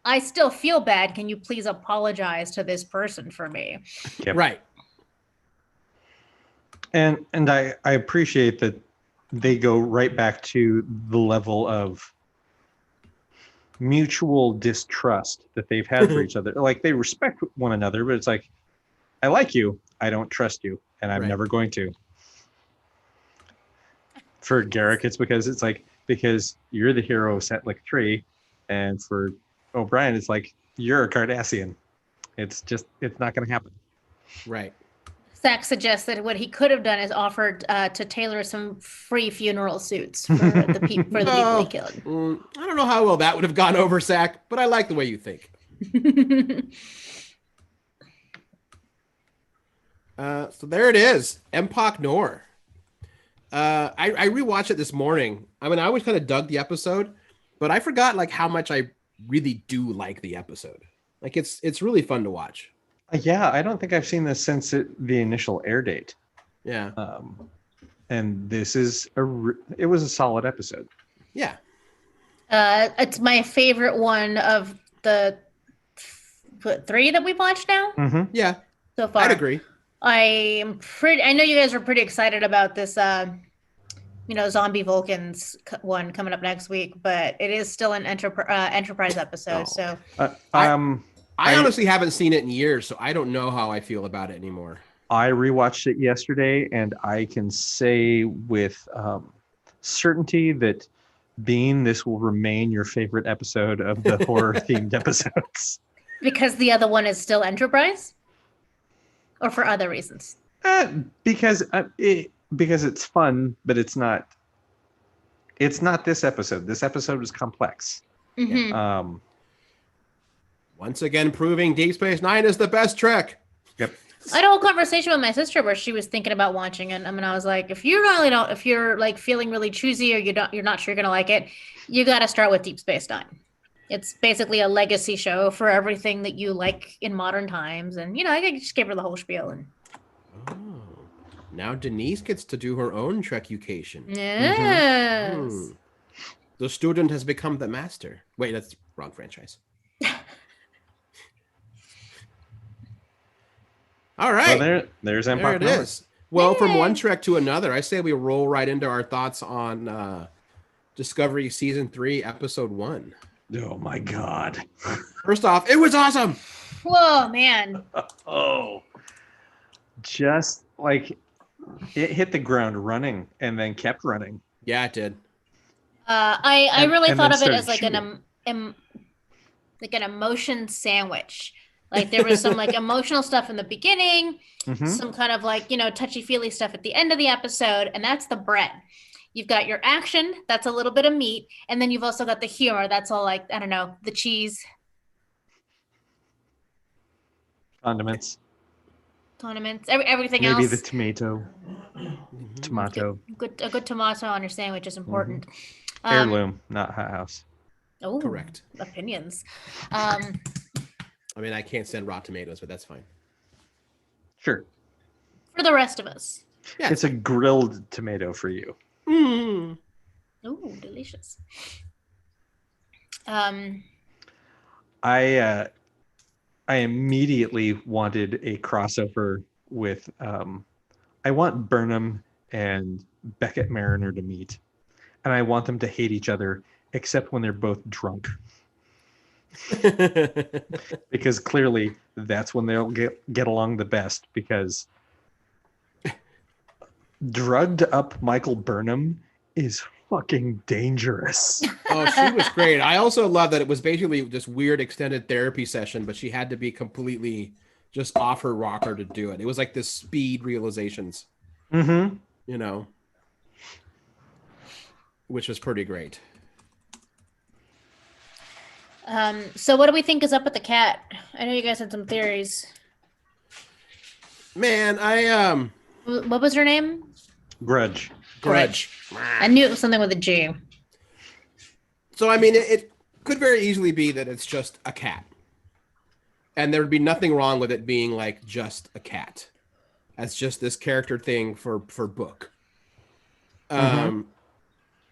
I still feel bad. Can you please apologize to this person for me?
Yep.
Right.
And I appreciate that they go right back to the level of mutual distrust that they've had for each other. Like they respect one another, but it's like, I like you, I don't trust you, and I'm never going to. For Garrick, it's because you're the hero of Setlick 3, and for O'Brien, it's like you're a Cardassian. It's not going to happen.
Right.
Zach suggests that what he could have done is offered to tailor some free funeral suits for the people he killed.
I don't know how well that would have gone over, Zach, but I like the way you think. So there it is, Empok Nor. I rewatched it this morning. I mean, I always kind of dug the episode, but I forgot like how much I really do like the episode. Like it's really fun to watch.
Yeah, I don't think I've seen this since the initial air date.
Yeah.
And this is it was a solid episode.
Yeah.
It's my favorite one of the 3 that we've watched now.
Mm-hmm.
Yeah.
So far.
I'd agree.
I know you guys are pretty excited about this, Zombie Vulcans one coming up next week, but it is still an Enterprise episode. So
I honestly haven't seen it in years, so I don't know how I feel about it anymore.
I rewatched it yesterday, and I can say with certainty that Bean, this will remain your favorite episode of the horror themed episodes?
Because the other one is still Enterprise? Or for other reasons?
Because it's fun, but it's not this episode. This episode is complex.
Mm-hmm.
Once again, proving Deep Space Nine is the best Trek.
Yep.
I had a whole conversation with my sister where she was thinking about watching it. I mean, I was like, if you're like feeling really choosy or you're not sure you're gonna like it, you got to start with Deep Space Nine. It's basically a legacy show for everything that you like in modern times, and I just gave her the whole spiel. And
now Denise gets to do her own Trek-ucation.
yes,
The student has become the master. Wait, that's the wrong franchise. All right.
Well, there's Empok.
There it is. Well, from one Trek to another, I say we roll right into our thoughts on Discovery Season 3, Episode 1.
Oh, my God.
First off, it was awesome.
Whoa, man.
Oh. Just like it hit the ground running and then kept running.
Yeah, it did.
I really thought of it as like
shooting.
an emotion sandwich. Like there was some like emotional stuff in the beginning, some kind of like, touchy-feely stuff at the end of the episode, and that's the bread. You've got your action, that's a little bit of meat, and then you've also got the humor, that's all like, I don't know, the cheese.
Condiments.
Everything else.
Maybe the tomato.
A good tomato on your sandwich is important.
Heirloom, not hot house.
Oh,
correct.
Opinions.
I mean, I can't stand raw tomatoes, but that's fine.
Sure.
For the rest of us.
Yeah. It's a grilled tomato for you.
Mm.
Oh, delicious.
I immediately wanted a crossover with I want Burnham and Beckett Mariner to meet, and I want them to hate each other except when they're both drunk. Because clearly that's when they'll get along the best, because drugged up Michael Burnham is fucking dangerous.
Oh, she was great. I also love that it was basically this weird extended therapy session, but she had to be completely just off her rocker to do it. It was like this speed realizations, which was pretty great.
So what do we think is up with the cat? I know you guys had some theories.
Man,
What was her name?
Grudge.
I knew it was something with a G.
So, I mean, it could very easily be that it's just a cat. And there would be nothing wrong with it being like just a cat. That's just this character thing for Book.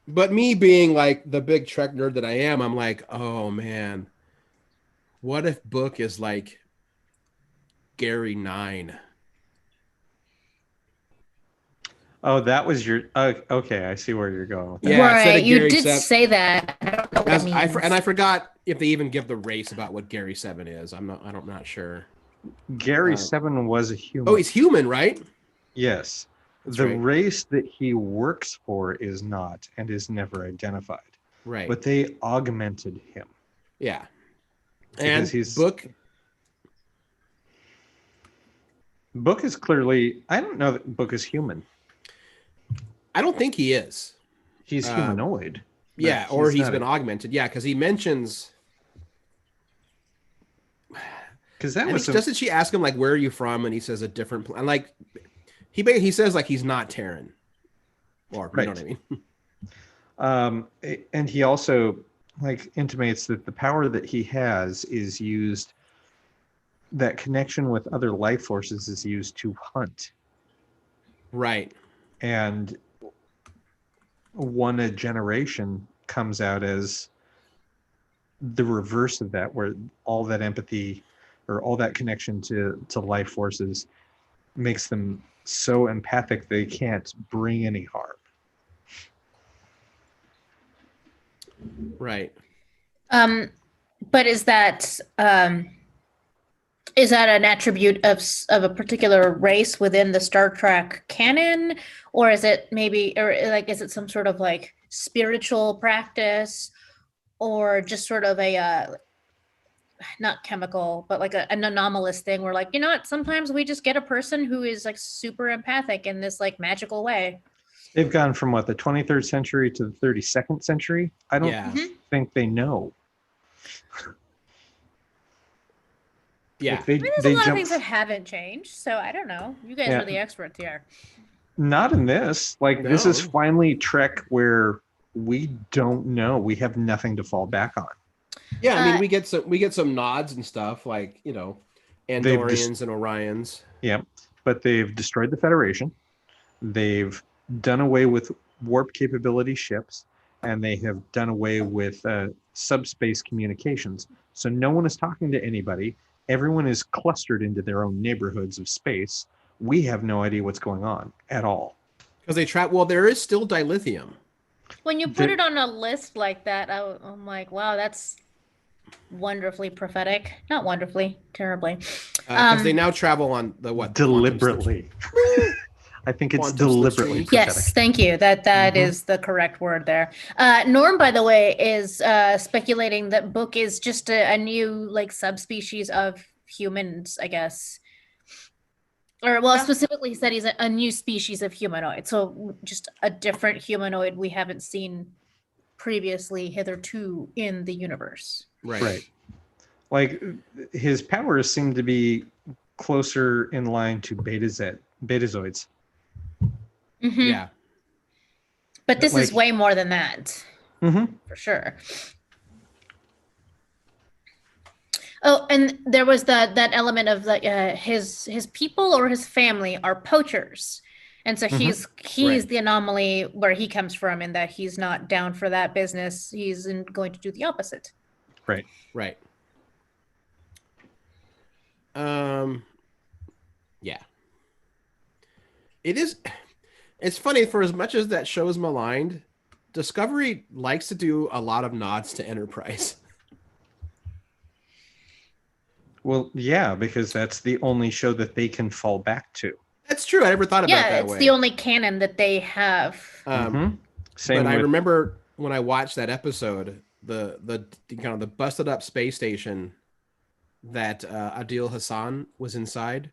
But me being like the big Trek nerd that I am, I'm like, oh man, what if Book is like Gary 9?
Oh, that was your. Okay, I see where you're going with that.
Yeah,
right, you
Gary
did
7,
say that. I don't know what that means.
I forgot if they even give the race about what Gary 7 is. I'm not sure.
Gary 7 was a human.
Oh, he's human, right?
Yes.
That's
the
right.
race that he works for is not, and is never identified.
Right.
But they augmented him.
Yeah.
Because
And
Book is clearly. I don't know that Book is human.
I don't think he is.
He's humanoid.
Yeah, or he's been augmented. Yeah, because he mentions.
Because that was.
Doesn't she ask him like, "Where are you from?" And he says a different. And like, he says like he's not Terran, or you know what I mean.
And he also like intimates that the power that he has is used. That connection with other life forces is used to hunt.
Right.
And one a generation comes out as the reverse of that, where all that empathy or all that connection to life forces makes them so empathic they can't bring any harm.
Right.
But is that Is that an attribute of a particular race within the Star Trek canon, or is it maybe, or like, is it some sort of like spiritual practice, or just sort of a not chemical, but like an anomalous thing where, like, you know what, sometimes we just get a person who is like super empathic in this like magical way.
They've gone from what, the 23rd century to the 32nd century. I don't think they know.
Yeah,
Like
there's a lot of things that haven't changed, so I don't know. You guys are the experts here.
Not in this. Like, this is finally Trek where we don't know. We have nothing to fall back on.
Yeah, I mean, we get some nods and stuff, like, you know, Andorians and Orions.
Yeah, but they've destroyed the Federation. They've done away with warp capability ships, and they have done away with subspace communications. So no one is talking to anybody. Everyone is clustered into their own neighborhoods of space. We have no idea what's going on at all.
Because they trap. Well, there is still dilithium.
When you put it on a list like that, I'm like, wow, that's wonderfully prophetic. Not wonderfully, terribly.
Because they now travel on the what?
Deliberately. I think it's deliberately prophetic.
Yes, thank you. That is the correct word there. Norm, by the way, is speculating that Book is just a new like subspecies of humans, I guess. Or, well, specifically he said he's a new species of humanoid. So just a different humanoid we haven't seen previously hitherto in the universe.
Right. Like, his powers seem to be closer in line to betazoids.
Mm-hmm.
Yeah.
But this is way more than that. For sure. Oh, and there was that element of like his people or his family are poachers, and so he's the anomaly where he comes from, in that he's not down for that business. He's going to do the opposite.
Right.
Yeah. It is. It's funny, for as much as that show is maligned, Discovery likes to do a lot of nods to Enterprise.
Well, yeah, because that's the only show that they can fall back to.
That's true. I never thought about that way.
Yeah, it's the only canon that they have.
But I remember when I watched that episode, the kind of the busted up space station that Adil Hassan was inside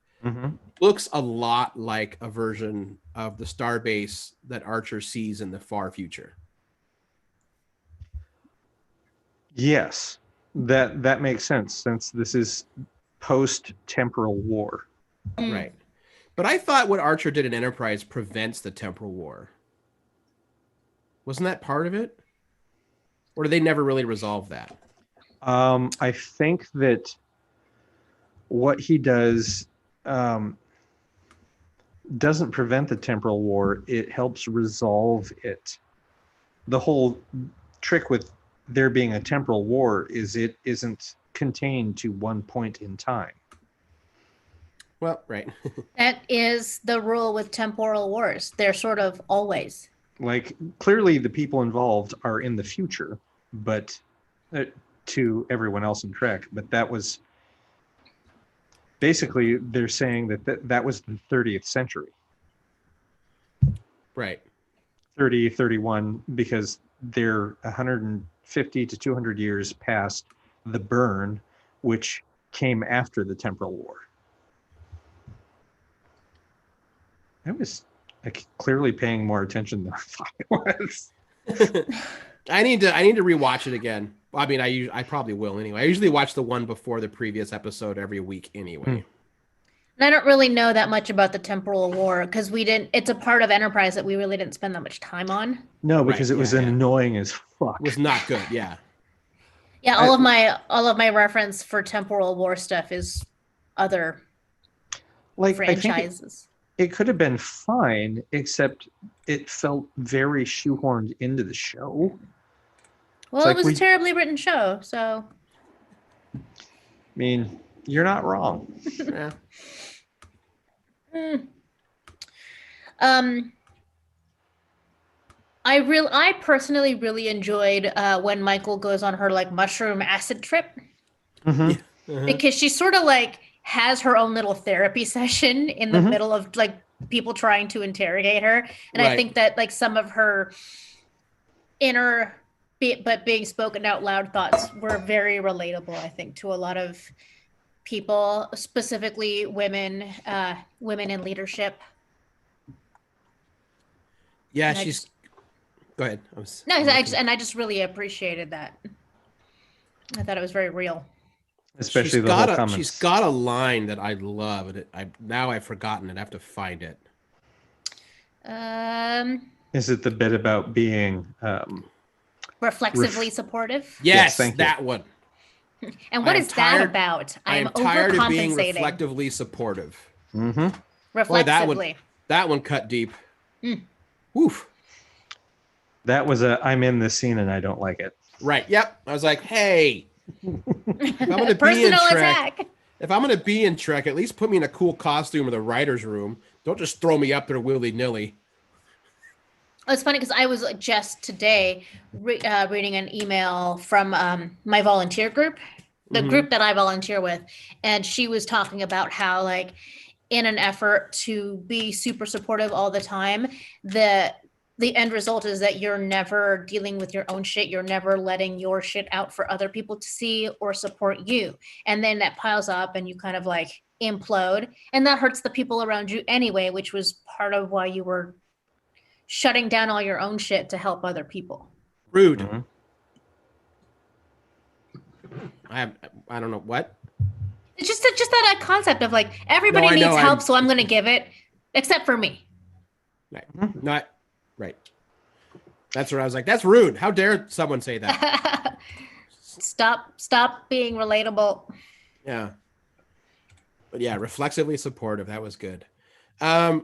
looks a lot like a version of the starbase that Archer sees in the far future.
Yes, that makes sense, since this is post-temporal war.
Right. But I thought what Archer did in Enterprise prevents the temporal war. Wasn't that part of it? Or did they never really resolve that?
I think that what he does doesn't prevent the temporal war. It helps resolve it. The whole trick with there being a temporal war is it isn't contained to one point in time.
Well, right.
That is the rule with temporal wars. They're sort of always.
Like, clearly the people involved are in the future, but to everyone else in Trek, but that was basically, they're saying that was the 30th century.
Right.
30, 31, because they're 150 to 200 years past the burn, which came after the temporal war. I was clearly paying more attention than I thought it was.
I need to rewatch it again. I mean, I probably will anyway. I usually watch the one before the previous episode every week anyway.
And I don't really know that much about the temporal war because it's a part of Enterprise that we really didn't spend that much time on.
No, because it was annoying as fuck.
It was not good. Yeah.
Yeah, all of my reference for temporal war stuff is other franchises.
It could have been fine, except it felt very shoehorned into the show.
Well, it was a terribly written show, so.
I mean, you're not wrong.
Yeah.
I personally really enjoyed when Michael goes on her like mushroom acid trip. Because she's sort of like has her own little therapy session in the middle of like people trying to interrogate her. And I think that like some of her inner but being spoken out loud thoughts were very relatable, I think, to a lot of people, specifically women in leadership.
Yeah,
and
she's. Go ahead.
I just really appreciated that. I thought it was very real.
Especially the whole comments.
She's got a line that I love, and now I've forgotten it. I have to find it.
Is it the bit about being
reflexively supportive?
Yes,
thank
that
you.
one.
And what is that about?
I am tired of being reflectively supportive.
Reflexively.
Boy, that one cut deep. Woof.
That was I'm in this scene and I don't like it.
Right. Yep. I was like, hey, if I'm gonna be in Trek, at least put me in a cool costume in the writer's room. Don't just throw me up there willy-nilly.
It's funny because I was just today reading an email from my volunteer group, the group that I volunteer with, and she was talking about how, like, in an effort to be super supportive all the time, the end result is that you're never dealing with your own shit. You're never letting your shit out for other people to see or support you. And then that piles up and you kind of like implode. And that hurts the people around you anyway, which was part of why you were shutting down all your own shit to help other people.
Rude. I don't know what.
It's just that concept of like everybody needs help, so I'm going to give it, except for me.
Right. Not right. That's where I was like, that's rude. How dare someone say that?
Stop being relatable.
Yeah. But yeah, reflexively supportive. That was good. There's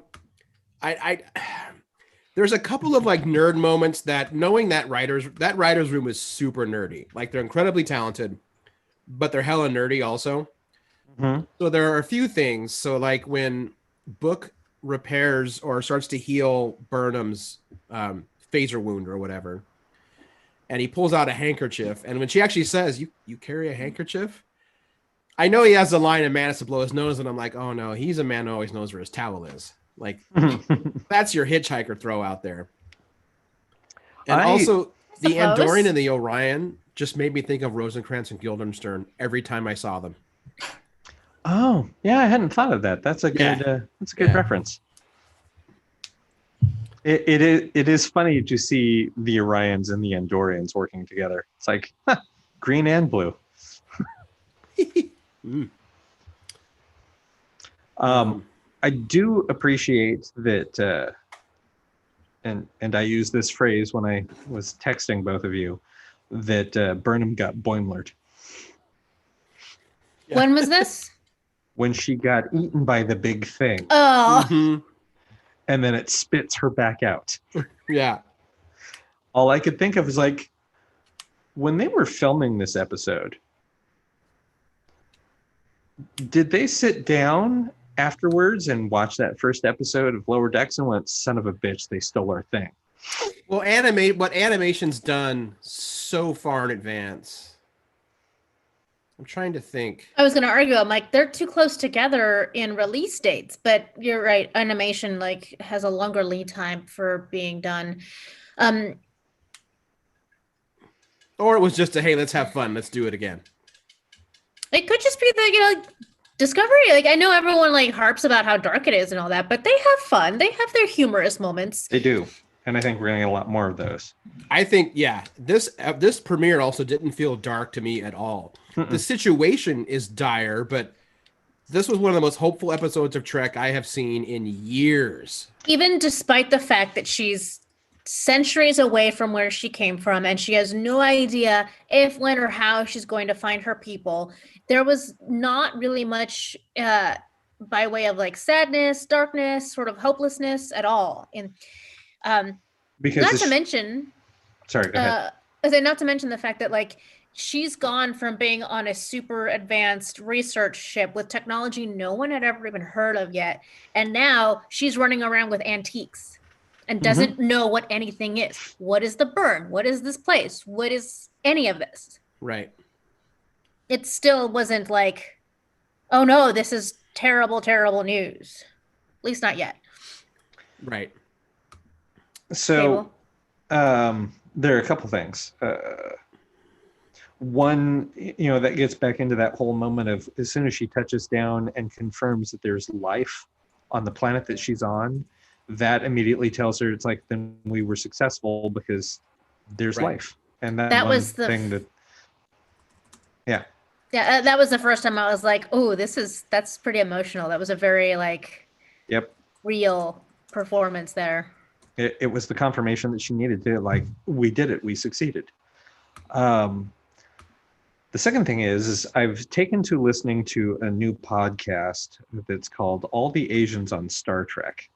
a couple of like nerd moments that knowing that writer's room is super nerdy. Like they're incredibly talented, but they're hella nerdy also. So there are a few things. So like when Book repairs or starts to heal Burnham's phaser wound or whatever, and he pulls out a handkerchief, and when she actually says, you carry a handkerchief? I know he has a line in Manus to blow his nose, and I'm like, oh no, he's a man who always knows where his towel is. Like, that's your hitchhiker throw out there. And also, the Andorian and the Orion just made me think of Rosencrantz and Guildenstern every time I saw them.
Oh, yeah, I hadn't thought of that. That's a good reference. It is funny to see the Orions and the Andorians working together. It's like green and blue. I do appreciate that, and I used this phrase when I was texting both of you, that Burnham got Boimlered.
Yeah. When was this?
When she got eaten by the big thing.
Oh.
And then it spits her back out.
Yeah.
All I could think of is like, when they were filming this episode, did they sit down afterwards and watch that first episode of Lower Decks and went, son of a bitch, they stole our thing?
Well, what animation's done so far in advance. I'm trying to think.
I was going to argue. I'm like, they're too close together in release dates, but you're right. Animation like has a longer lead time for being done.
Or it was just hey, let's have fun. Let's do it again.
It could just be the, Discovery. Like I know everyone like harps about how dark it is and all that, but they have fun. They have their humorous moments.
They do. And I think we're going to get a lot more of those.
I think, yeah, this premiere also didn't feel dark to me at all. The situation is dire, but this was one of the most hopeful episodes of Trek I have seen in years.
Even despite the fact that she's centuries away from where she came from and she has no idea if, when, or how she's going to find her people, there was not really much by way of like sadness, darkness, sort of hopelessness at all. And
because
not to mention,
sorry, go ahead.
Not to mention the fact that like she's gone from being on a super advanced research ship with technology no one had ever even heard of yet, and now she's running around with antiques and doesn't know what anything is. What is the burn? What is this place? What is any of this?
Right.
It still wasn't like Oh no, this is terrible, terrible news. At least not yet.
Right.
So, there are a couple things. One, that gets back into that whole moment of as soon as she touches down and confirms that there's life on the planet that she's on, that immediately tells her it's like, then we were successful because there's life. And that one
was the
thing that, yeah.
Yeah, that was the first time I was like, "Oh, that's pretty emotional." That was a very
Yep.
real performance there.
It was the confirmation that she needed to, like, we did it, we succeeded. The second thing is I've taken to listening to a new podcast that's called All the Asians on Star Trek.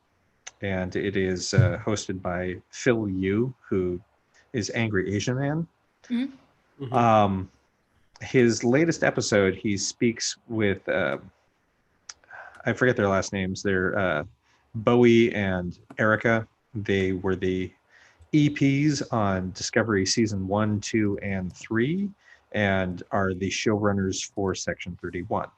And it is hosted by Phil Yu, who is Angry Asian Man.
Mm-hmm.
Mm-hmm.
His latest episode, he speaks with, I forget their last names. They're Bowie and Erica. They were the EPs on Discovery Season 1, 2, and 3, and are the showrunners for Section 31.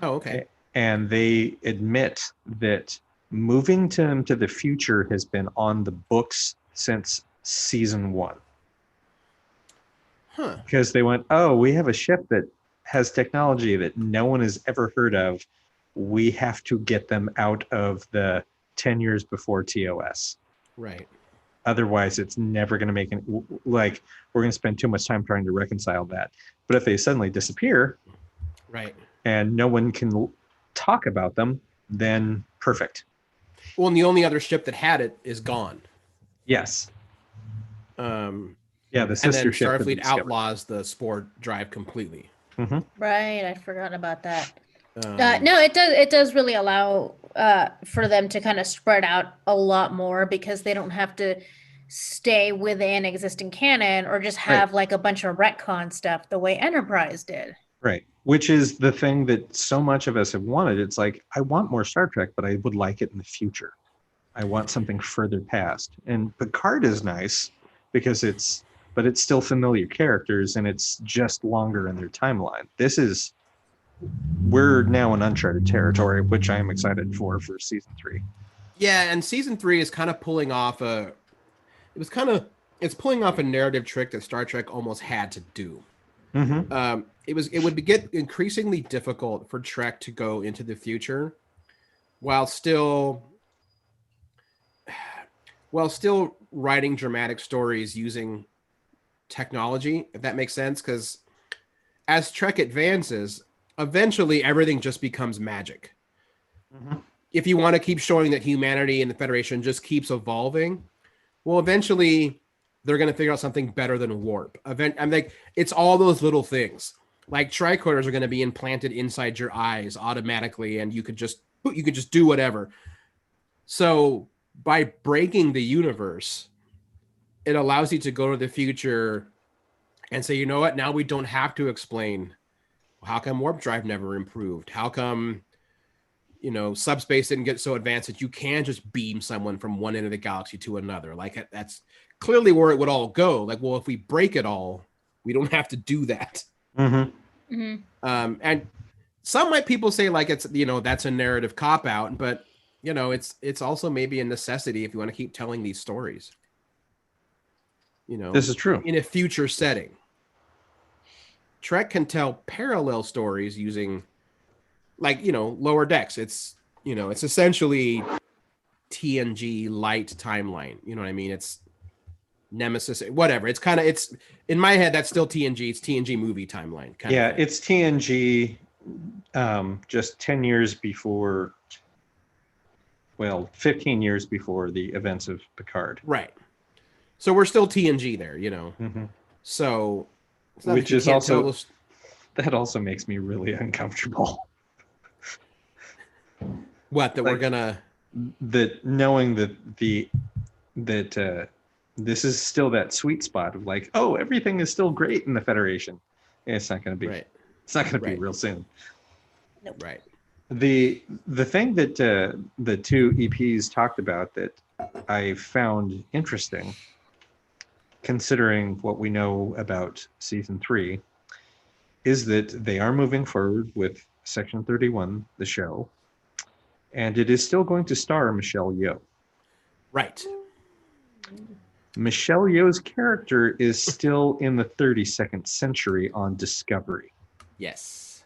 Oh, okay.
And they admit that moving to the future has been on the books since Season 1.
Huh.
Because they went, oh, we have a ship that has technology that no one has ever heard of. We have to get them out of the 10 years before TOS.
Right.
Otherwise, it's never going to make it. Like, we're going to spend too much time trying to reconcile that. But if they suddenly disappear,
right,
and no one can talk about them, then perfect.
Well, and the only other ship that had it is gone.
Yes. Yeah, the sister ship.
Starfleet outlaws the spore drive completely.
Mm-hmm.
Right, I'd forgotten about that. No, it does really allow for them to kind of spread out a lot more because they don't have to stay within existing canon or just have like a bunch of retcon stuff the way Enterprise did.
Right, which is the thing that so much of us have wanted. It's like, I want more Star Trek, but I would like it in the future. I want something further past. And Picard is nice because it's still familiar characters and it's just longer in their timeline. We're now in uncharted territory, which I am excited for Season 3.
Yeah, and Season 3 is kind of pulling off it's pulling off a narrative trick that Star Trek almost had to do.
Mm-hmm.
It would get increasingly difficult for Trek to go into the future while still writing dramatic stories using technology, if that makes sense, because as Trek advances, eventually everything just becomes magic.
Mm-hmm.
If you want to keep showing that humanity and the Federation just keeps evolving, well, eventually they're going to figure out something better than warp. I'm like, it's all those little things. Like tricorders are going to be implanted inside your eyes automatically, and you could just do whatever. So by breaking the universe, it allows you to go to the future and say, you know what? Now we don't have to explain how come warp drive never improved. How come, subspace didn't get so advanced that you can just beam someone from one end of the galaxy to another. Like, that's clearly where it would all go. Like, well, if we break it all, we don't have to do that.
Mm-hmm.
Mm-hmm.
And some people say like it's, that's a narrative cop out, but it's also maybe a necessity if you want to keep telling these stories.
This is true.
In a future setting, Trek can tell parallel stories using, like, lower decks. It's essentially TNG light timeline. You know what I mean? It's Nemesis, whatever. It's in my head, that's still TNG. It's TNG movie timeline.
Yeah, it's TNG just 10 years before, 15 years before the events of Picard.
Right. So we're still TNG there,
Mm-hmm.
So,
which is also, that also makes me really uncomfortable.
What, that we're gonna...
That knowing that this is still that sweet spot of like, oh, everything is still great in the Federation. It's not going to be.
Right.
It's not going to be real soon.
Nope.
Right.
The thing that the two EPs talked about that I found interesting, considering what we know about Season 3, is that they are moving forward with Section 31, the show, and it is still going to star Michelle Yeoh.
Right.
Michelle Yeoh's character is still in the 32nd century on Discovery.
Yes.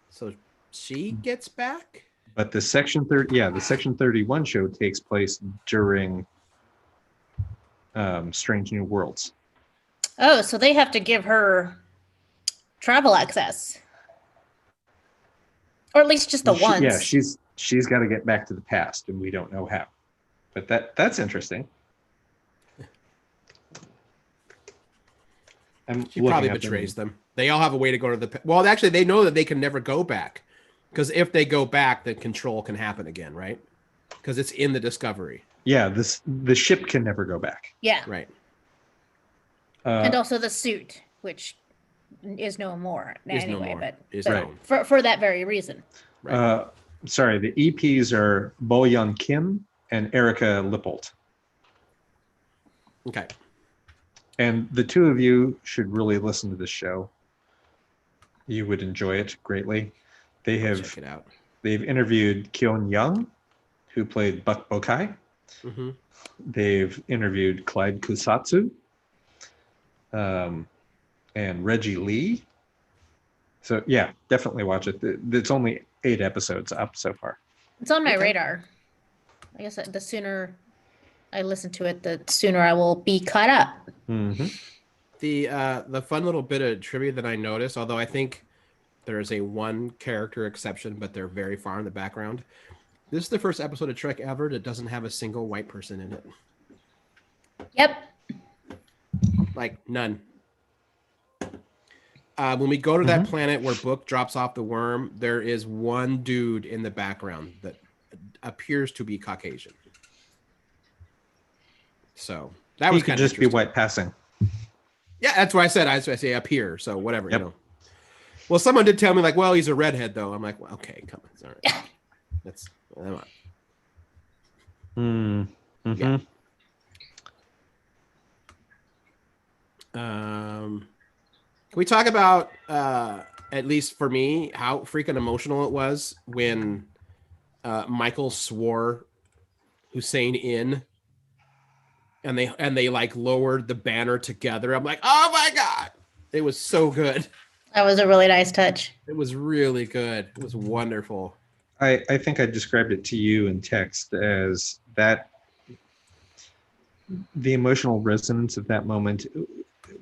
So she gets back?
But the Section 31 show takes place during Strange New Worlds.
Oh, so they have to give her travel access. Or at least just the once.
Yeah, she's got to get back to the past, and we don't know how. But that's interesting.
She probably betrays them. They all have a way to go to the... Well, actually, they know that they can never go back. Because if they go back, then control can happen again, right? Because it's in the Discovery.
Yeah, the ship can never go back.
Yeah.
Right.
And also the suit, which is no more anyway. But for that very reason.
Right.
Sorry, the EPs are Bo Yeon Kim and Erica Lippold.
Okay.
And the two of you should really listen to this show. You would enjoy it greatly.
Check it out.
They've interviewed Kyon Young, who played Buck Bokai.
Mm-hmm.
They've interviewed Clyde Kusatsu and Reggie Lee. So yeah, definitely watch it. It's only 8 episodes up so far.
It's on my radar. I guess the sooner I listen to it, the sooner I will be caught up.
Mm-hmm.
The fun little bit of trivia that I noticed, although I think there is a one character exception, but they're very far in the background. This is the first episode of Trek ever that doesn't have a single white person in it.
Yep.
Like none. When we go to that planet where Book drops off the worm, there is one dude in the background that appears to be Caucasian. So that was kind of
just be white passing.
Yeah, that's why I said I say appear. So whatever,
yep.
you know. Well, someone did tell me like, well, he's a redhead though. I'm like, well, okay, come on, sorry. That's
Mm-hmm.
Yeah. Can we talk about at least for me how freaking emotional it was when Michael swore Hussein in and they like lowered the banner together. I'm like, oh my God. It was so good.
That was a really nice touch.
It was really good. It was wonderful.
I think I described it to you in text as that the emotional resonance of that moment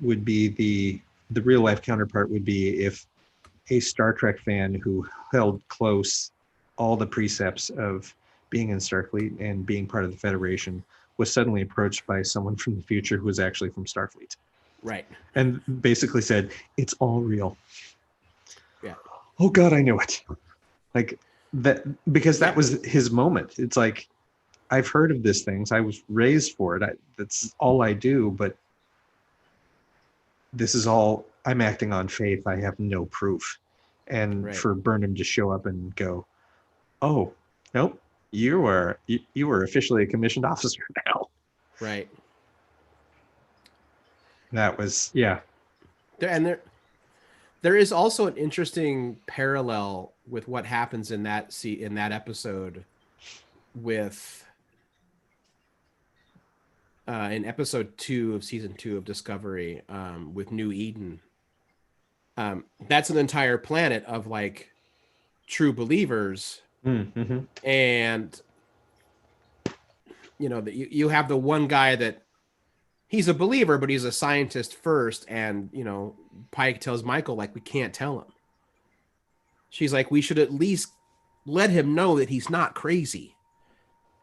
would be the real life counterpart would be if a Star Trek fan who held close all the precepts of being in Starfleet and being part of the Federation was suddenly approached by someone from the future who was actually from Starfleet.
Right.
And basically said, it's all real.
Yeah.
Oh God, I knew it. Like that, because that was his moment. It's like, I've heard of these things. I was raised for it. That's all I do, but this is all I'm acting on faith. I have no proof. And for Burnham to show up and go, oh, nope, you were officially a commissioned officer now.
Right.
That was, yeah.
And there is also an interesting parallel with what happens in that episode with in episode 2 of season 2 of Discovery with New Eden. That's an entire planet of like true believers.
Mm-hmm.
And you know, you have the one guy that he's a believer, but he's a scientist first. And, you know, Pike tells Michael, like, we can't tell him. She's like, we should at least let him know that he's not crazy.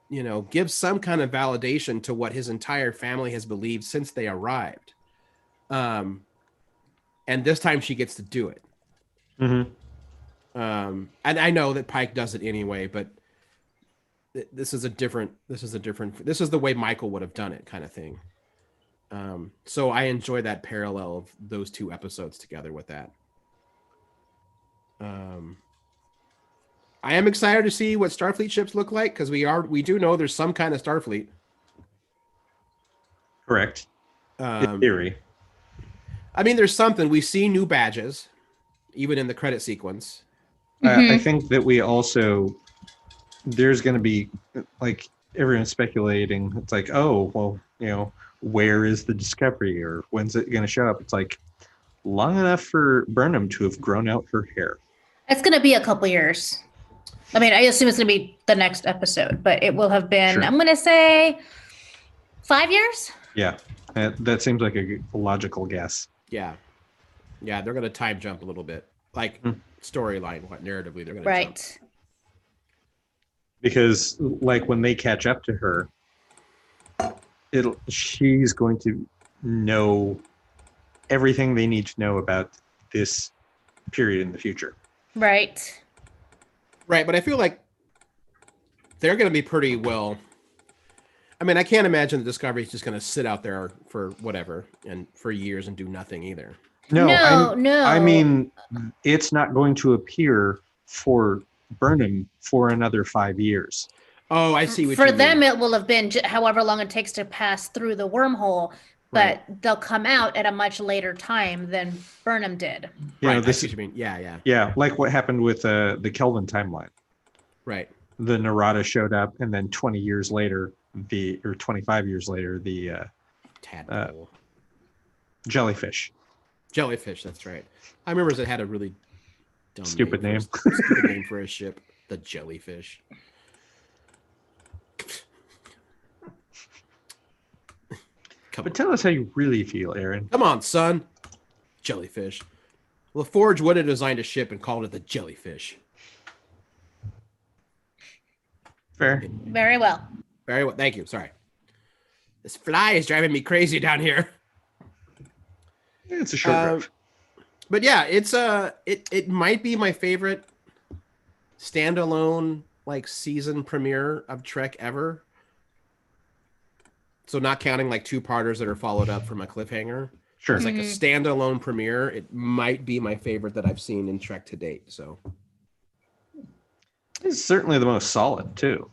You know, give some kind of validation to what his entire family has believed since they arrived. And this time she gets to do it.
Mm-hmm.
And I know that Pike does it anyway, but this is the way Michael would have done it, kind of thing. So I enjoy that parallel of those two episodes together with that. I am excited to see what Starfleet ships look like, because we do know there's some kind of Starfleet.
Correct. In theory.
I mean, there's something. We see new badges, even in the credit sequence.
I think that we also, there's going to be, like, everyone's speculating. It's like, oh, well, where is the Discovery, or when's it going to show up? It's like long enough for Burnham to have grown out her hair.
It's going to be a couple years. I mean, I assume it's going to be the next episode, but it will have been,
Sure.
I'm going to say 5 years.
Yeah, that seems like a logical guess.
Yeah. Yeah, they're going to time jump a little bit. Like storyline, what narratively they're going to jump.
Right.
Because like when they catch up to her, she's going to know everything they need to know about this period in the future.
Right.
Right, but I feel like they're going to be pretty well. I mean, I can't imagine the Discovery is just going to sit out there for whatever and for years and do nothing either.
No.
I mean, it's not going to appear for Burnham for another 5 years.
Oh, I see what
for
you
them,
mean.
it will have been however long it takes to pass through the wormhole, but they'll come out at a much later time than Burnham did.
Right, I see what you mean. Yeah.
Yeah, like what happened with the Kelvin timeline.
Right.
The Narada showed up, and then 20 years later, or 25 years later, the
tadpole,
jellyfish.
Jellyfish, that's right. I remember it had a really dumb
stupid name.
Stupid name for a ship, the Jellyfish.
But tell us how you really feel, Aaron.
Come on, son. Jellyfish. LaForge would have designed a ship and called it the Jellyfish.
Fair.
Very well.
Very well. Thank you. Sorry. This fly is driving me crazy down here.
It's a short riff.
But yeah, it's it might be my favorite standalone like season premiere of Trek ever. So not counting like two-parters that are followed up from a cliffhanger.
Sure.
It's like a standalone premiere. It might be my favorite that I've seen in Trek to date. So
it's certainly the most solid too.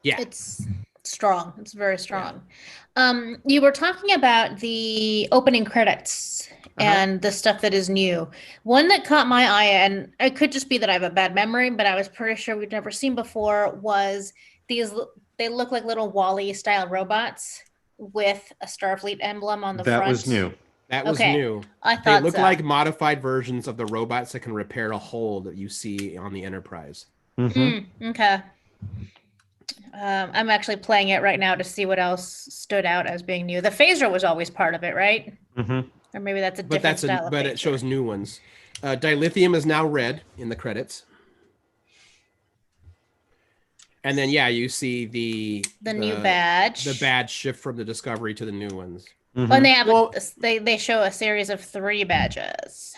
Yeah.
It's strong. It's very strong. Yeah. You were talking about the opening credits and the stuff that is new. One that caught my eye, and it could just be that I have a bad memory, but I was pretty sure we'd never seen before, was these, they look like little Wall-E style robots with a Starfleet emblem on the front.
That was new.
That was new.
I thought
they look like modified versions of the robots that can repair a hole that you see on the Enterprise.
Okay. I'm actually playing it right now to see what else stood out as being new. The phaser was always part of it, right? Or maybe that's a different style of
but
phaser.
it shows new ones. Dilithium is now red in the credits. And then, yeah, you see the
new badge.
The badge shift from the Discovery to the new ones.
And they have they show a series of 3 badges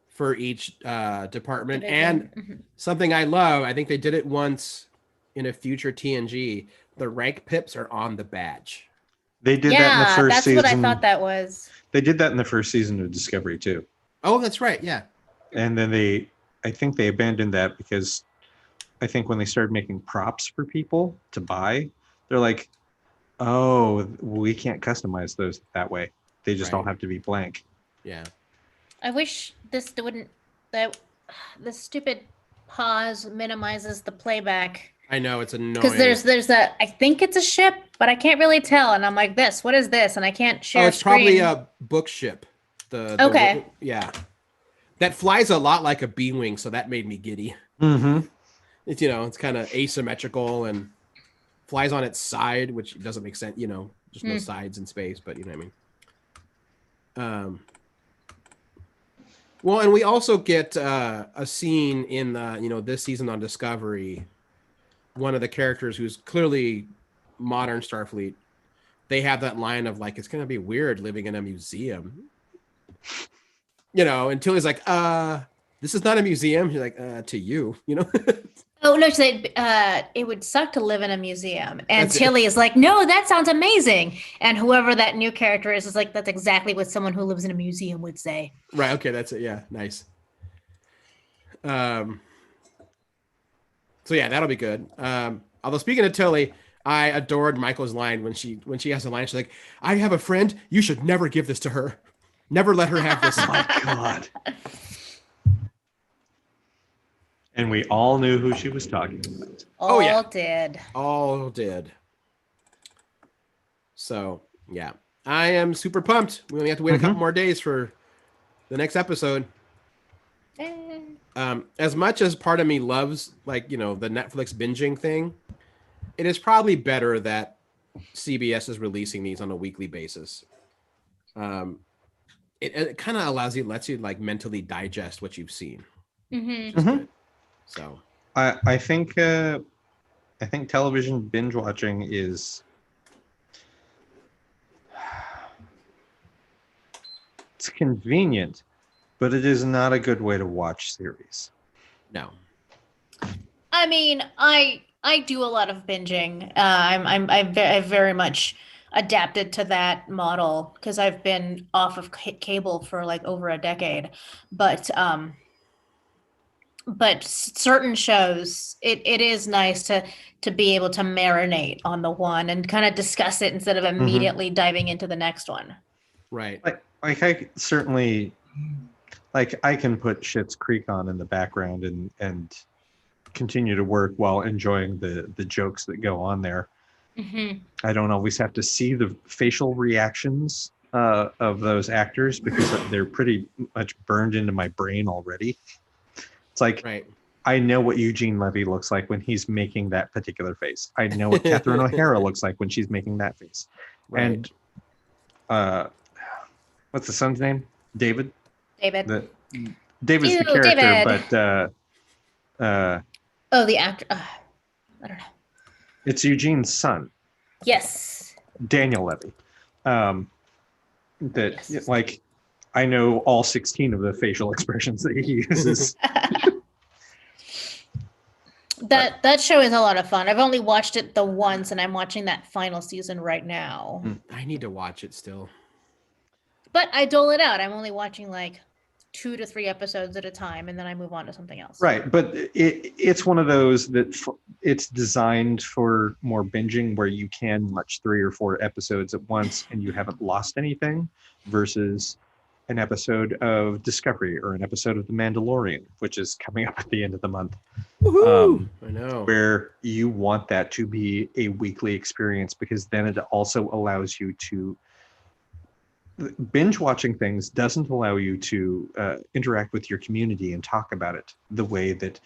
for each department. And something I love, I think they did it once in a future TNG. The rank pips are on the badge.
They did that in the first
that's
season.
What I thought that was.
They did that in the first season of Discovery too.
Oh, that's right. Yeah.
And then I think they abandoned that because I think when they started making props for people to buy, they're like, oh, we can't customize those that way. They just all have to be blank.
Yeah.
I wish this wouldn't, that this stupid pause minimizes the playback.
I know, it's annoying.
Because there's I think it's a ship, but I can't really tell. And I'm like, what is this? And I can't share
it's
screen.
Probably a book ship.
Okay.
Yeah. That flies a lot like a B-wing, so that made me giddy. It's, it's kind of asymmetrical and flies on its side, which doesn't make sense, there's no sides in space, but you know what I mean? Well, and we also get a scene in the, this season on Discovery. One of the characters who's clearly modern Starfleet, they have that line of like, it's going to be weird living in a museum. Until he's like, this is not a museum. He's like, to you,
Oh, no, it would suck to live in a museum. And Tilly is like, no, that sounds amazing. And whoever that new character is like, that's exactly what someone who lives in a museum would say.
Right. Okay. That's it. Yeah. Nice. So yeah, that'll be good. Although speaking of Tilly, I adored Michael's line when she has a line. She's like, I have a friend. You should never give this to her. Never let her have this.
Oh my God. And we all knew who she was talking about.
Oh, yeah.
Did.
All did. So, yeah. I am super pumped. We only have to wait a couple more days for the next episode. As much as part of me loves, like, the Netflix binging thing, it is probably better that CBS is releasing these on a weekly basis. It kind of lets you like mentally digest what you've seen, which is good. So
I think television binge watching is it's convenient, but it is not a good way to watch series.
No.
I mean, I do a lot of binging. I've very much adapted to that model because I've been off of cable for like over a decade. But certain shows, it is nice to be able to marinate on the one and kind of discuss it instead of immediately diving into the next one.
Right.
Like I certainly, like, I can put Schitt's Creek on in the background and continue to work while enjoying the jokes that go on there. I don't always have to see the facial reactions of those actors because they're pretty much burned into my brain already. It's like,
right.
I know what Eugene Levy looks like when he's making that particular face. I know what Catherine O'Hara looks like when she's making that face.
Right.
And what's the son's name? David?
David's
the character,
David.
but
the actor. I don't know.
It's Eugene's son.
Yes.
Daniel Levy. Like, I know all 16 of the facial expressions that he uses.
That show is a lot of fun. I've only watched it the once, and I'm watching that final season right now.
I need to watch it still.
But I dole it out. I'm only watching like 2 to 3 episodes at a time, and then I move on to something else.
Right, but it's one of those that it's designed for more binging, where you can watch 3 or 4 episodes at once and you haven't lost anything, versus an episode of Discovery or an episode of The Mandalorian, which is coming up at the end of the month.
I know.
Where you want that to be a weekly experience, because then it also allows you to binge watching things doesn't allow you to interact with your community and talk about it the way that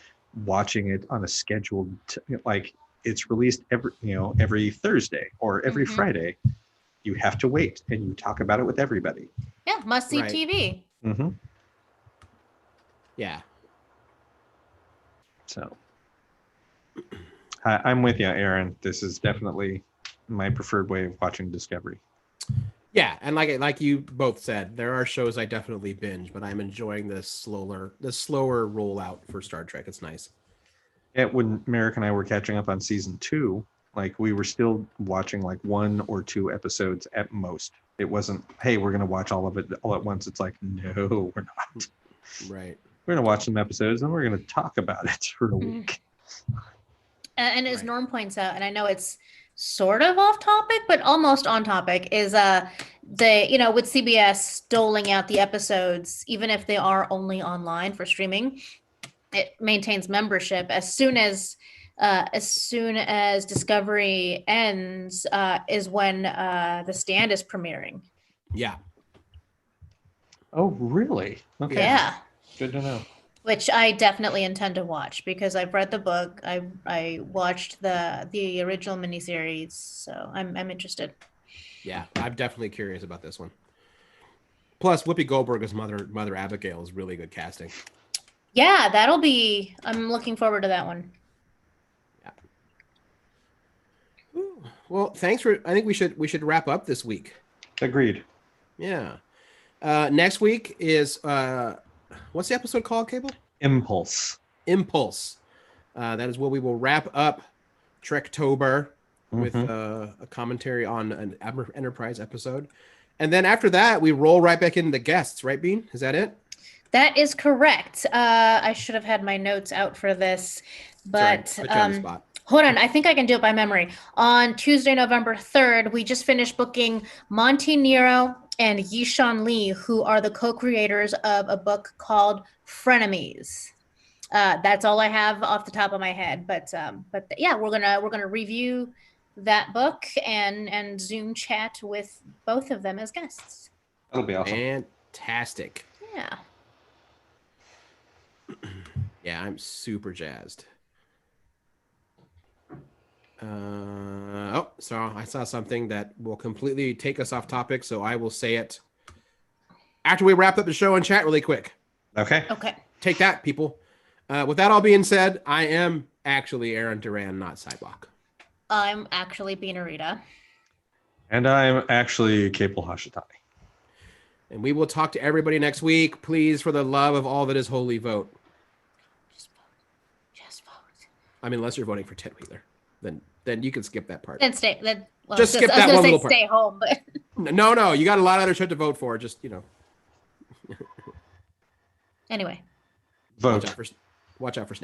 watching it on a scheduled like it's released every Thursday or every Friday. You have to wait and you talk about it with everybody.
Yeah, must see TV.
Yeah.
So I'm with you, Aaron. This is definitely my preferred way of watching Discovery.
Yeah, and like you both said, there are shows I definitely binge, but I'm enjoying the slower rollout for Star Trek. It's nice.
Yeah, when Merrick and I were catching up on season 2, like, we were still watching like 1 or 2 episodes at most. It wasn't, hey, we're gonna watch all of it all at once. It's like, no, we're not.
Right.
We're gonna watch some episodes and we're gonna talk about it for a week.
And as Norm points out, and I know it's sort of off topic, but almost on topic, is with CBS doling out the episodes, even if they are only online for streaming, it maintains membership. As soon as Discovery ends, is when The Stand is premiering.
Yeah.
Oh, really? Okay.
Yeah.
Good to know.
Which I definitely intend to watch because I've read the book. I watched the original miniseries, so I'm interested.
Yeah, I'm definitely curious about this one. Plus, Whoopi Goldberg as Mother Abigail is really good casting.
Yeah, I'm looking forward to that one.
Yeah. Ooh. Well, thanks I think we should wrap up this week.
Agreed.
Yeah. Next week is what's the episode called, Cable?
Impulse.
That is where we will wrap up Trektober with a commentary on an Enterprise episode. And then after that, we roll right back into guests, right, Bean? Is that it?
That is correct. I should have had my notes out for this, but
Put you on the spot.
Hold on. I think I can do it by memory. On Tuesday, November 3rd, we just finished booking Monty Nero and Yishan Lee, who are the co-creators of a book called Frenemies. That's all I have off the top of my head. But yeah, we're gonna review that book and Zoom chat with both of them as guests.
That'll be awesome.
Fantastic.
Yeah.
Yeah, I'm super jazzed. So I saw something that will completely take us off topic, so I will say it after we wrap up the show and chat really quick.
Okay.
Okay.
Take that, people. With that all being said, I am actually Aaron Duran, not Sidewalk.
I'm actually Beanarita.
And I'm actually Capel Hashitani.
And we will talk to everybody next week. Please, for the love of all that is holy, vote.
Just vote. Just vote.
I mean, unless you're voting for Ted Wheeler, then you can skip that part.
Then stay. Then well,
Just skip that one little part.
Stay home, but
No, you got a lot of other shit to vote for. Just
anyway.
Vote.
Watch out for